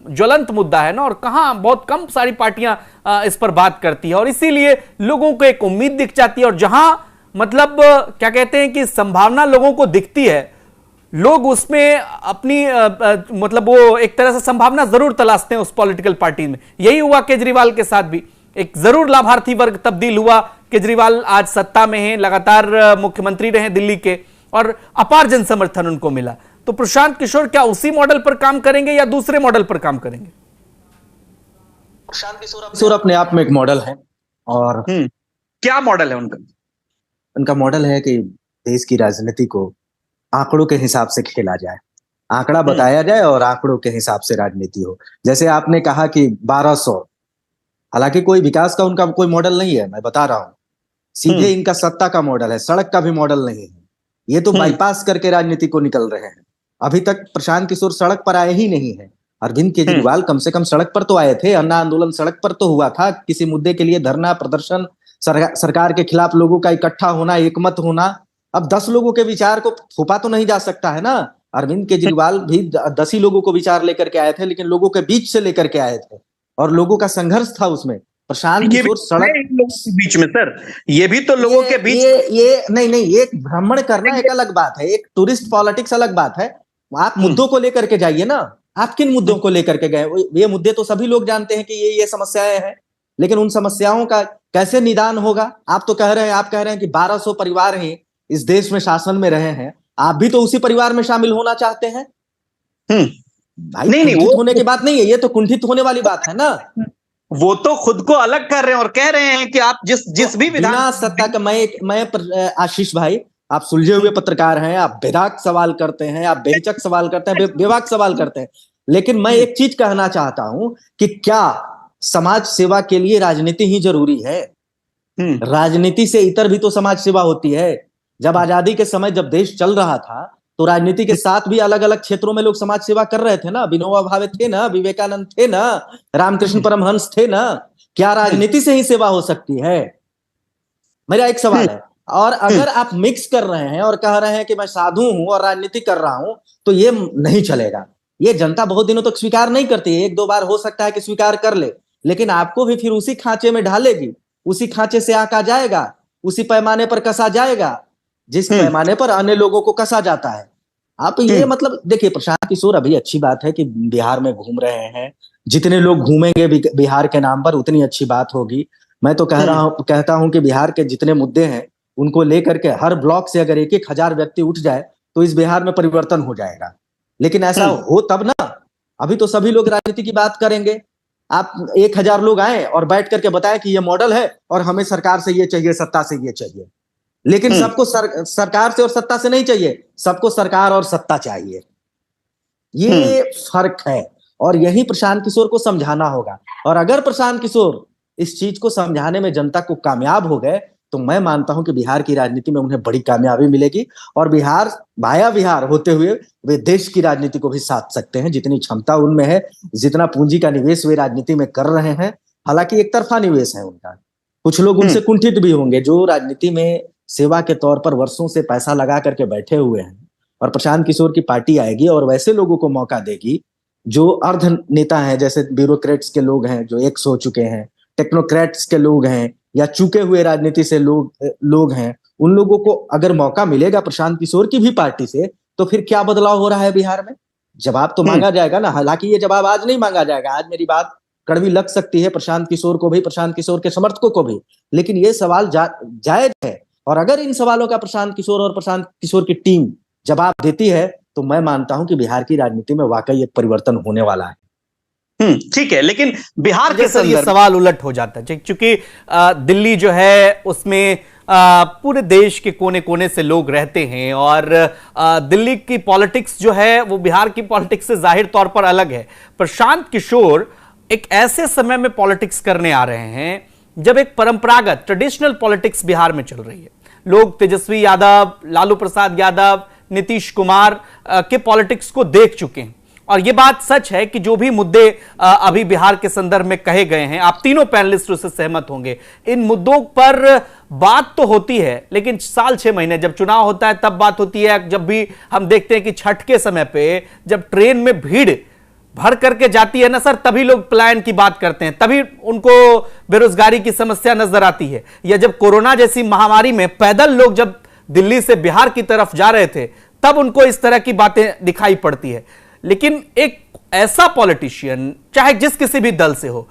ज्वलंत मुद्दा है ना, और कहां बहुत कम सारी पार्टियां इस पर बात करती है, और इसीलिए लोगों को एक उम्मीद दिख जाती है। और जहां मतलब क्या कहते हैं कि संभावना लोगों को दिखती है, लोग उसमें अपनी मतलब वो एक तरह से संभावना जरूर तलाशते हैं उस पॉलिटिकल पार्टी में। यही हुआ केजरीवाल के साथ भी, एक जरूर लाभार्थी वर्ग तब्दील हुआ। केजरीवाल आज सत्ता में हैं, लगातार मुख्यमंत्री रहे दिल्ली के, और अपार जन समर्थन उनको मिला। तो प्रशांत किशोर क्या उसी मॉडल पर काम करेंगे या दूसरे मॉडल पर काम करेंगे? प्रशांत किशोर अपने आप में एक मॉडल है। और क्या मॉडल है उनका? उनका मॉडल है कि देश की राजनीति को आंकड़ों के हिसाब से खेला जाए, आंकड़ा बताया जाए और आंकड़ों के हिसाब से राजनीति हो। जैसे आपने कहा कि 1200, हालांकि कोई विकास का उनका कोई मॉडल नहीं है, मैं बता रहा हूं। सीधे इनका सत्ता का मॉडल है, सड़क का भी मॉडल नहीं है। ये तो बाईपास करके राजनीति को निकल रहे हैं। अभी तक प्रशांत किशोर सड़क पर आए ही नहीं है। अरविंद केजरीवाल कम से कम सड़क पर तो आए थे, अन्ना आंदोलन सड़क पर तो हुआ था, किसी मुद्दे के लिए धरना प्रदर्शन, सरकार के खिलाफ लोगों का इकट्ठा होना, एकमत होना। अब 10 लोगों के विचार को थोपा तो नहीं जा सकता है ना। अरविंद केजरीवाल भी 10 ही लोगों को विचार लेकर के आए थे, लेकिन लोगों के बीच से लेकर के आए थे और लोगों का संघर्ष था उसमें। प्रशांत किशोर सड़क लोगों के बीच में सर, ये भी तो लोगों के बीच ये नहीं, एक भ्रमण करना एक अलग बात है, एक टूरिस्ट पॉलिटिक्स अलग बात है। आप मुद्दों को लेकर के जाइए ना। आप किन मुद्दों को लेकर के गए? ये मुद्दे तो सभी लोग जानते हैं कि ये समस्याएं हैं, लेकिन उन समस्याओं का कैसे निदान होगा? आप तो कह रहे हैं कि 1200 परिवार हैं इस देश में शासन में रहे हैं, आप भी तो उसी परिवार में शामिल होना चाहते हैं। भाई नहीं, वो होने की बात नहीं है, ये तो कुंठित होने वाली बात है ना। वो तो खुद को अलग कर रहे हैं और कह रहे हैं कि आप जिस भी बिना सत्ता का मैं आशीष भाई, आप सुलझे हुए पत्रकार हैं, आप बेदाग सवाल करते हैं, आप बेहिचक सवाल करते हैं, बेबाक सवाल करते हैं, लेकिन मैं एक चीज कहना चाहता हूं कि क्या समाज सेवा के लिए राजनीति ही जरूरी है? राजनीति से इतर भी तो समाज सेवा होती है। जब आजादी के समय जब देश चल रहा था तो राजनीति के साथ भी अलग अलग क्षेत्रों में लोग समाज सेवा कर रहे थे ना। विनोबा भावे थे ना, विवेकानंद थे ना, रामकृष्ण परमहंस थे ना। क्या राजनीति से ही सेवा हो सकती है? मेरा एक सवाल है। और अगर आप मिक्स कर रहे हैं और कह रहे हैं कि मैं साधु हूं और राजनीति कर रहा हूं, तो ये नहीं चलेगा। ये जनता बहुत दिनों तक स्वीकार नहीं करती है। 1-2 बार हो सकता है कि स्वीकार कर ले, लेकिन आपको भी फिर उसी खांचे में ढालेगी, उसी खांचे से आका जाएगा, उसी पैमाने पर कसा जाएगा जिस पैमाने पर अन्य लोगों को कसा जाता है। आप ये मतलब देखिए, प्रशांत किशोर अभी अच्छी बात है कि बिहार में घूम रहे हैं। जितने लोग घूमेंगे बिहार के नाम पर उतनी अच्छी बात होगी। मैं तो कहता हूं कि बिहार के जितने मुद्दे हैं उनको लेकर के हर ब्लॉक से अगर 1-1000 व्यक्ति उठ जाए तो इस बिहार में परिवर्तन हो जाएगा। लेकिन ऐसा हो तब ना। अभी तो सभी लोग राजनीति की बात करेंगे। आप 1000 लोग आए और बैठ करके बताएं कि ये मॉडल है और हमें सरकार से ये चाहिए, सत्ता से ये चाहिए। लेकिन सबको सरकार से और सत्ता से नहीं चाहिए, सबको सरकार और सत्ता चाहिए। ये फर्क है और यही प्रशांत किशोर को समझाना होगा। और अगर प्रशांत किशोर इस चीज को समझाने में जनता को कामयाब हो गए तो मैं मानता हूं कि बिहार की राजनीति में उन्हें बड़ी कामयाबी मिलेगी और बिहार होते हुए वे देश की राजनीति को भी साध सकते हैं। जितनी क्षमता उनमें है, जितना पूंजी का निवेश वे राजनीति में कर रहे हैं, हालांकि एक तरफा निवेश है उनका। कुछ लोग उनसे कुंठित भी होंगे जो राजनीति में सेवा के तौर पर वर्षों से पैसा लगा करके बैठे हुए हैं। और प्रशांत किशोर की पार्टी आएगी और वैसे लोगों को मौका देगी जो अर्ध नेता हैं, जैसे ब्यूरोक्रेट्स के लोग हैं जो एक्स हो चुके हैं, टेक्नोक्रेट्स के लोग हैं या चुके हुए राजनीति से लोग हैं। उन लोगों को अगर मौका मिलेगा प्रशांत किशोर की भी पार्टी से, तो फिर क्या बदलाव हो रहा है बिहार में? जवाब तो मांगा जाएगा ना। हालांकि ये जवाब आज नहीं मांगा जाएगा। आज मेरी बात कड़वी लग सकती है प्रशांत किशोर को भी, प्रशांत किशोर के समर्थकों को भी, लेकिन ये सवाल जायज है। और अगर इन सवालों का प्रशांत किशोर और प्रशांत किशोर की टीम जवाब देती है तो मैं मानता हूं कि बिहार की राजनीति में वाकई एक परिवर्तन होने वाला है। ठीक है, लेकिन बिहार के सर ये संदर्भ सवाल उलट हो जाता है क्योंकि दिल्ली जो है उसमें पूरे देश के कोने कोने से लोग रहते हैं और दिल्ली की पॉलिटिक्स जो है वो बिहार की पॉलिटिक्स से जाहिर तौर पर अलग है। प्रशांत किशोर एक ऐसे समय में पॉलिटिक्स करने आ रहे हैं जब एक परंपरागत ट्रेडिशनल पॉलिटिक्स बिहार में चल रही है। लोग तेजस्वी यादव, लालू प्रसाद यादव, नीतीश कुमार के पॉलिटिक्स को देख चुके हैं और यह बात सच है कि जो भी मुद्दे अभी बिहार के संदर्भ में कहे गए हैं, आप तीनों पैनलिस्ट उससे सहमत होंगे। इन मुद्दों पर बात तो होती है लेकिन साल 6 महीने जब चुनाव होता है तब बात होती है। जब भी हम देखते हैं कि छठ के समय पे जब ट्रेन में भीड़ भर करके जाती है ना सर, तभी लोग पलायन की बात करते हैं, तभी उनको बेरोजगारी की समस्या नजर आती है। या जब कोरोना जैसी महामारी में पैदल लोग जब दिल्ली से बिहार की तरफ जा रहे थे तब उनको इस तरह की बातें दिखाई पड़ती है। लेकिन एक ऐसा पॉलिटिशियन चाहे जिस किसी भी दल से हो,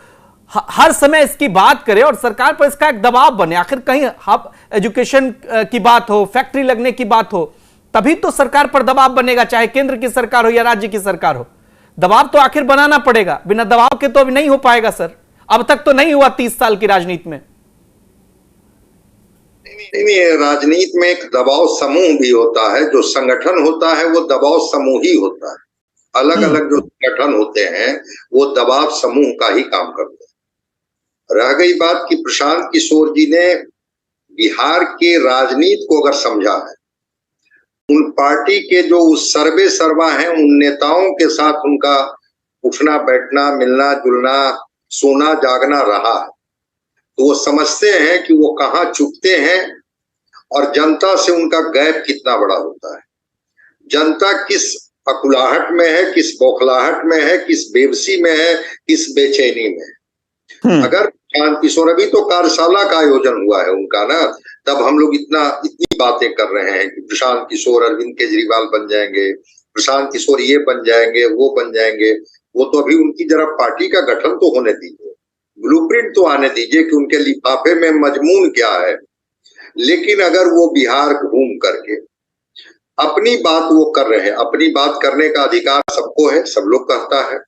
हर समय इसकी बात करे और सरकार पर इसका एक दबाव बने। आखिर कहीं हब एजुकेशन की बात हो, फैक्ट्री लगने की बात हो, तभी तो सरकार पर दबाव बनेगा, चाहे केंद्र की सरकार हो या राज्य की सरकार हो। दबाव तो आखिर बनाना पड़ेगा, बिना दबाव के तो अभी नहीं हो पाएगा सर। अब तक तो नहीं हुआ 30 साल की राजनीति में। नहीं, राजनीति में एक दबाव समूह भी होता है। जो संगठन होता है वो दबाव समूह ही होता है। अलग अलग जो संगठन होते हैं वो दबाव समूह का ही काम करते हैं। रह गई बात कि प्रशांत किशोर जी ने बिहार के राजनीति को अगर समझा है, उन पार्टी के जो उस सर्वे सर्वा हैं उन नेताओं के साथ उनका उठना बैठना, मिलना जुलना, सोना जागना रहा है, तो वो समझते हैं कि वो कहाँ चुकते हैं और जनता से उनका गैप कितना बड़ा होता है। जनता किस अकुलाहट में है, किस बौखलाहट में है, किस बेबसी में है, किस बेचैनी में है। अगर प्रशांत किशोर, अभी तो कार्यशाला का आयोजन हुआ है उनका ना, तब हम लोग इतनी बातें कर रहे हैं कि प्रशांत किशोर अरविंद केजरीवाल बन जाएंगे, प्रशांत किशोर ये बन जाएंगे, वो बन जाएंगे। वो तो अभी उनकी जरा पार्टी का गठन तो होने दीजिए, ब्लूप्रिंट तो आने दीजिए कि उनके लिफाफे में मजमून क्या है। लेकिन अगर वो बिहार घूम करके अपनी बात वो कर रहे हैं, अपनी बात करने का अधिकार सबको है, सब लोग कहता है,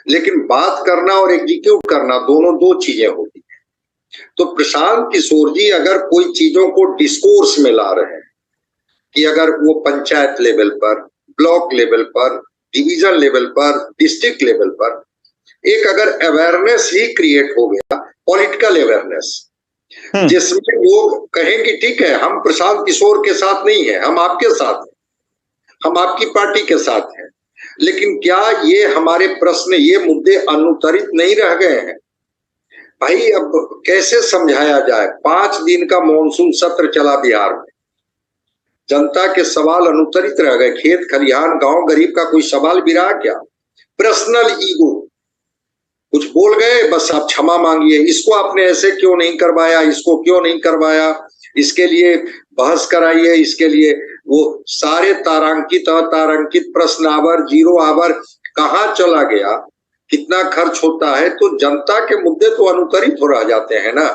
लेकिन बात करना और एग्जीक्यूट करना दोनों दो चीजें होती हैं। तो प्रशांत किशोर जी अगर कोई चीजों को डिस्कोर्स में ला रहे हैं कि अगर वो पंचायत लेवल पर, ब्लॉक लेवल पर, डिवीजन लेवल पर, डिस्ट्रिक्ट लेवल पर एक अगर अवेयरनेस ही क्रिएट हो गया, पॉलिटिकल अवेयरनेस, जिसमें लोग कहें कि ठीक है हम प्रशांत किशोर के साथ नहीं है, हम आपके साथ हैं, हम आपकी पार्टी के साथ हैं, लेकिन क्या ये हमारे प्रश्न, ये मुद्दे अनुत्तरित नहीं रह गए हैं? भाई अब कैसे समझाया जाए? 5 दिन का मॉनसून सत्र चला बिहार में, जनता के सवाल अनुत्तरित रह गए। खेत खलिहान गांव गरीब का कोई सवाल भी रहा क्या? पर्सनल ईगो, कुछ बोल गए बस आप क्षमा मांगिए, इसको आपने ऐसे क्यों नहीं करवाया, इसको क्यों नहीं करवाया, इसके लिए बहस कराइए, इसके लिए वो सारे तारांकित अतारांकित प्रश्न आवर, जीरो आवर कहाँ चला गया, कितना खर्च होता है। तो जनता के मुद्दे तो अनुत्तरित हो रह जाते हैं ना।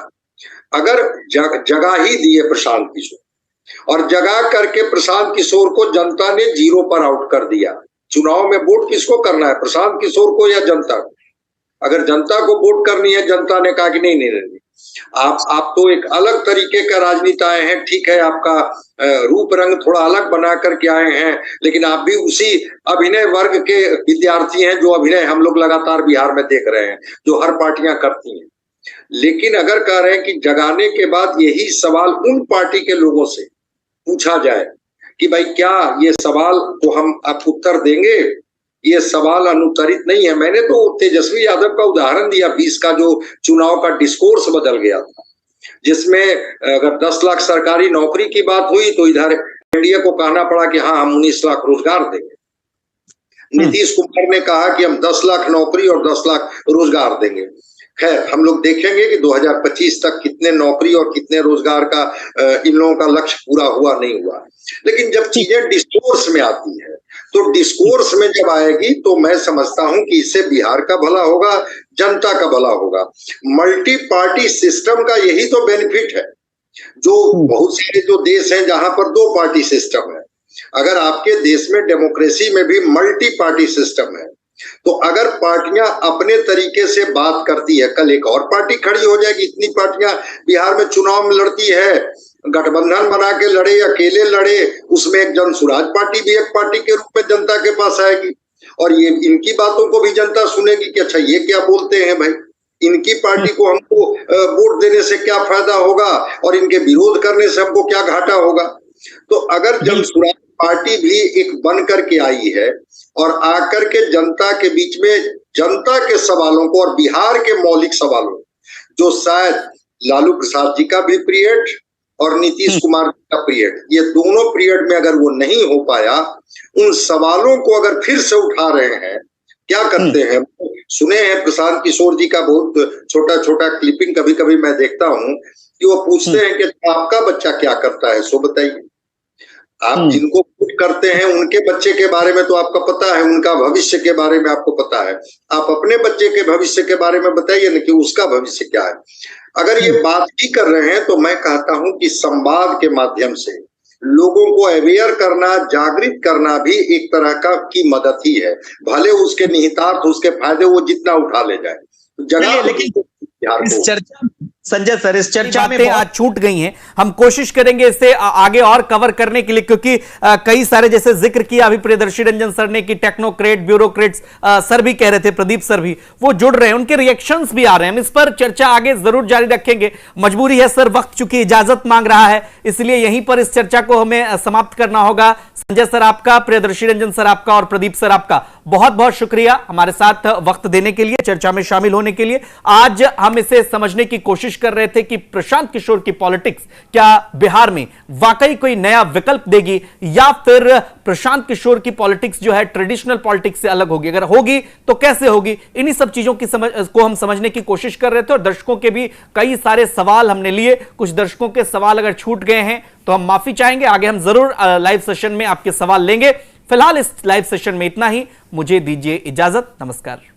अगर जगह ही दिए प्रशांत किशोर और जगह करके प्रशांत किशोर को जनता ने जीरो पर आउट कर दिया, चुनाव में वोट किसको करना है, प्रशांत किशोर को या जनता को? अगर जनता को वोट करनी है, जनता ने कहा कि नहीं नहीं नहीं, आप तो एक अलग तरीके का राजनीति आए हैं, ठीक है आपका रूप रंग थोड़ा अलग बना करके आए हैं, लेकिन आप भी उसी अभिनय वर्ग के विद्यार्थी हैं जो अभिनय हम लोग लगातार बिहार में देख रहे हैं, जो हर पार्टियां करती हैं। लेकिन अगर कह रहे हैं कि जगाने के बाद यही सवाल उन पार्टी के लोगों से पूछा जाए कि भाई क्या ये सवाल तो हम आप उत्तर देंगे, ये सवाल अनुत्तरित नहीं है। मैंने तो तेजस्वी यादव का उदाहरण दिया, 20 का जो चुनाव का डिस्कोर्स बदल गया था, जिसमें अगर 10 लाख सरकारी नौकरी की बात हुई तो इधर एनडीए को कहना पड़ा कि हाँ हम 19 लाख रोजगार देंगे। नीतीश कुमार ने कहा कि हम 10 लाख नौकरी और 10 लाख रोजगार देंगे। खैर हम लोग देखेंगे कि 2025 तक कितने नौकरी और कितने रोजगार का इन लोगों का लक्ष्य पूरा हुआ नहीं हुआ। लेकिन जब चीजें डिस्कोर्स में आती है तो डिस्कोर्स में जब आएगी तो मैं समझता हूं कि इससे बिहार का भला होगा, जनता का भला होगा। मल्टी पार्टी सिस्टम का यही तो बेनिफिट है। जो बहुत सारे जो देश हैं जहां पर 2 पार्टी सिस्टम है, अगर आपके देश में डेमोक्रेसी में भी मल्टी पार्टी सिस्टम है तो अगर पार्टियां अपने तरीके से बात करती है, कल एक और पार्टी खड़ी हो जाएगी। इतनी पार्टियां बिहार में चुनाव में लड़ती है, गठबंधन बना के लड़े, अकेले लड़े, उसमें एक जन स्वराज पार्टी भी एक पार्टी के रूप में जनता के पास आएगी और ये इनकी बातों को भी जनता सुनेगी कि अच्छा ये क्या बोलते हैं भाई, इनकी पार्टी को हमको वोट देने से क्या फायदा होगा और इनके विरोध करने से हमको क्या घाटा होगा। तो अगर जन स्वराज पार्टी भी एक बन करके आई है और आकर के जनता के बीच में जनता के सवालों को और बिहार के मौलिक सवालों, जो शायद लालू प्रसाद जी का भी पीरियड और नीतीश कुमार का पीरियड, ये दोनों पीरियड में अगर वो नहीं हो पाया, उन सवालों को अगर फिर से उठा रहे हैं, क्या करते हैं। सुने हैं प्रशांत किशोर जी का बहुत छोटा छोटा क्लिपिंग कभी कभी मैं देखता हूं कि वो पूछते हैं कि आपका बच्चा क्या करता है, सो बताइए। आप जिनको वोट करते हैं उनके बच्चे के बारे में तो आपका पता है, उनका भविष्य के बारे में आपको पता है, आप अपने बच्चे के भविष्य के बारे में बताइए ना कि उसका भविष्य क्या है। अगर ये बात ही कर रहे हैं तो मैं कहता हूं कि संवाद के माध्यम से लोगों को अवेयर करना, जागृत करना भी एक तरह का की मदद ही है, भले उसके निहितार्थ, उसके फायदे वो जितना उठा ले जाए। जगह लेकिन इस चर्चा संजय सर, इस चर्चा में आज छूट गई हैं। हम कोशिश करेंगे इसे आगे और कवर करने के लिए, क्योंकि कई सारे, जैसे जिक्र किया अभी प्रियदर्शी रंजन सर ने कि टेक्नोक्रेट, ब्यूरोक्रेट्स सर भी कह रहे थे, प्रदीप सर भी वो जुड़ रहे हैं, उनके रिएक्शंस भी आ रहे हैं। हम इस पर चर्चा आगे जरूर जारी रखेंगे। मजबूरी है सर, वक्त चूंकि इजाजत मांग रहा है, इसलिए यहीं पर इस चर्चा को हमें समाप्त करना होगा। संजय सर आपका, प्रियदर्शी रंजन सर आपका और प्रदीप सर आपका बहुत बहुत शुक्रिया हमारे साथ वक्त देने के लिए, चर्चा में शामिल होने के लिए। आज हम इसे समझने की कोशिश कर रहे थे कि प्रशांत किशोर की पॉलिटिक्स क्या बिहार में वाकई कोई नया विकल्प देगी, या फिर प्रशांत किशोर की पॉलिटिक्स जो है ट्रेडिशनल पॉलिटिक्स से अलग होगी। अगर होगी तो कैसे होगी, इन्हीं सब चीजों की को हम समझने की कोशिश कर रहे थे। और दर्शकों के भी कई सारे सवाल हमने लिए, कुछ दर्शकों के सवाल अगर छूट गए हैं तो हम माफी चाहेंगे। आगे हम जरूर लाइव सेशन में आपके सवाल लेंगे। फिलहाल इस लाइव सेशन में इतना ही, मुझे दीजिए इजाजत, नमस्कार।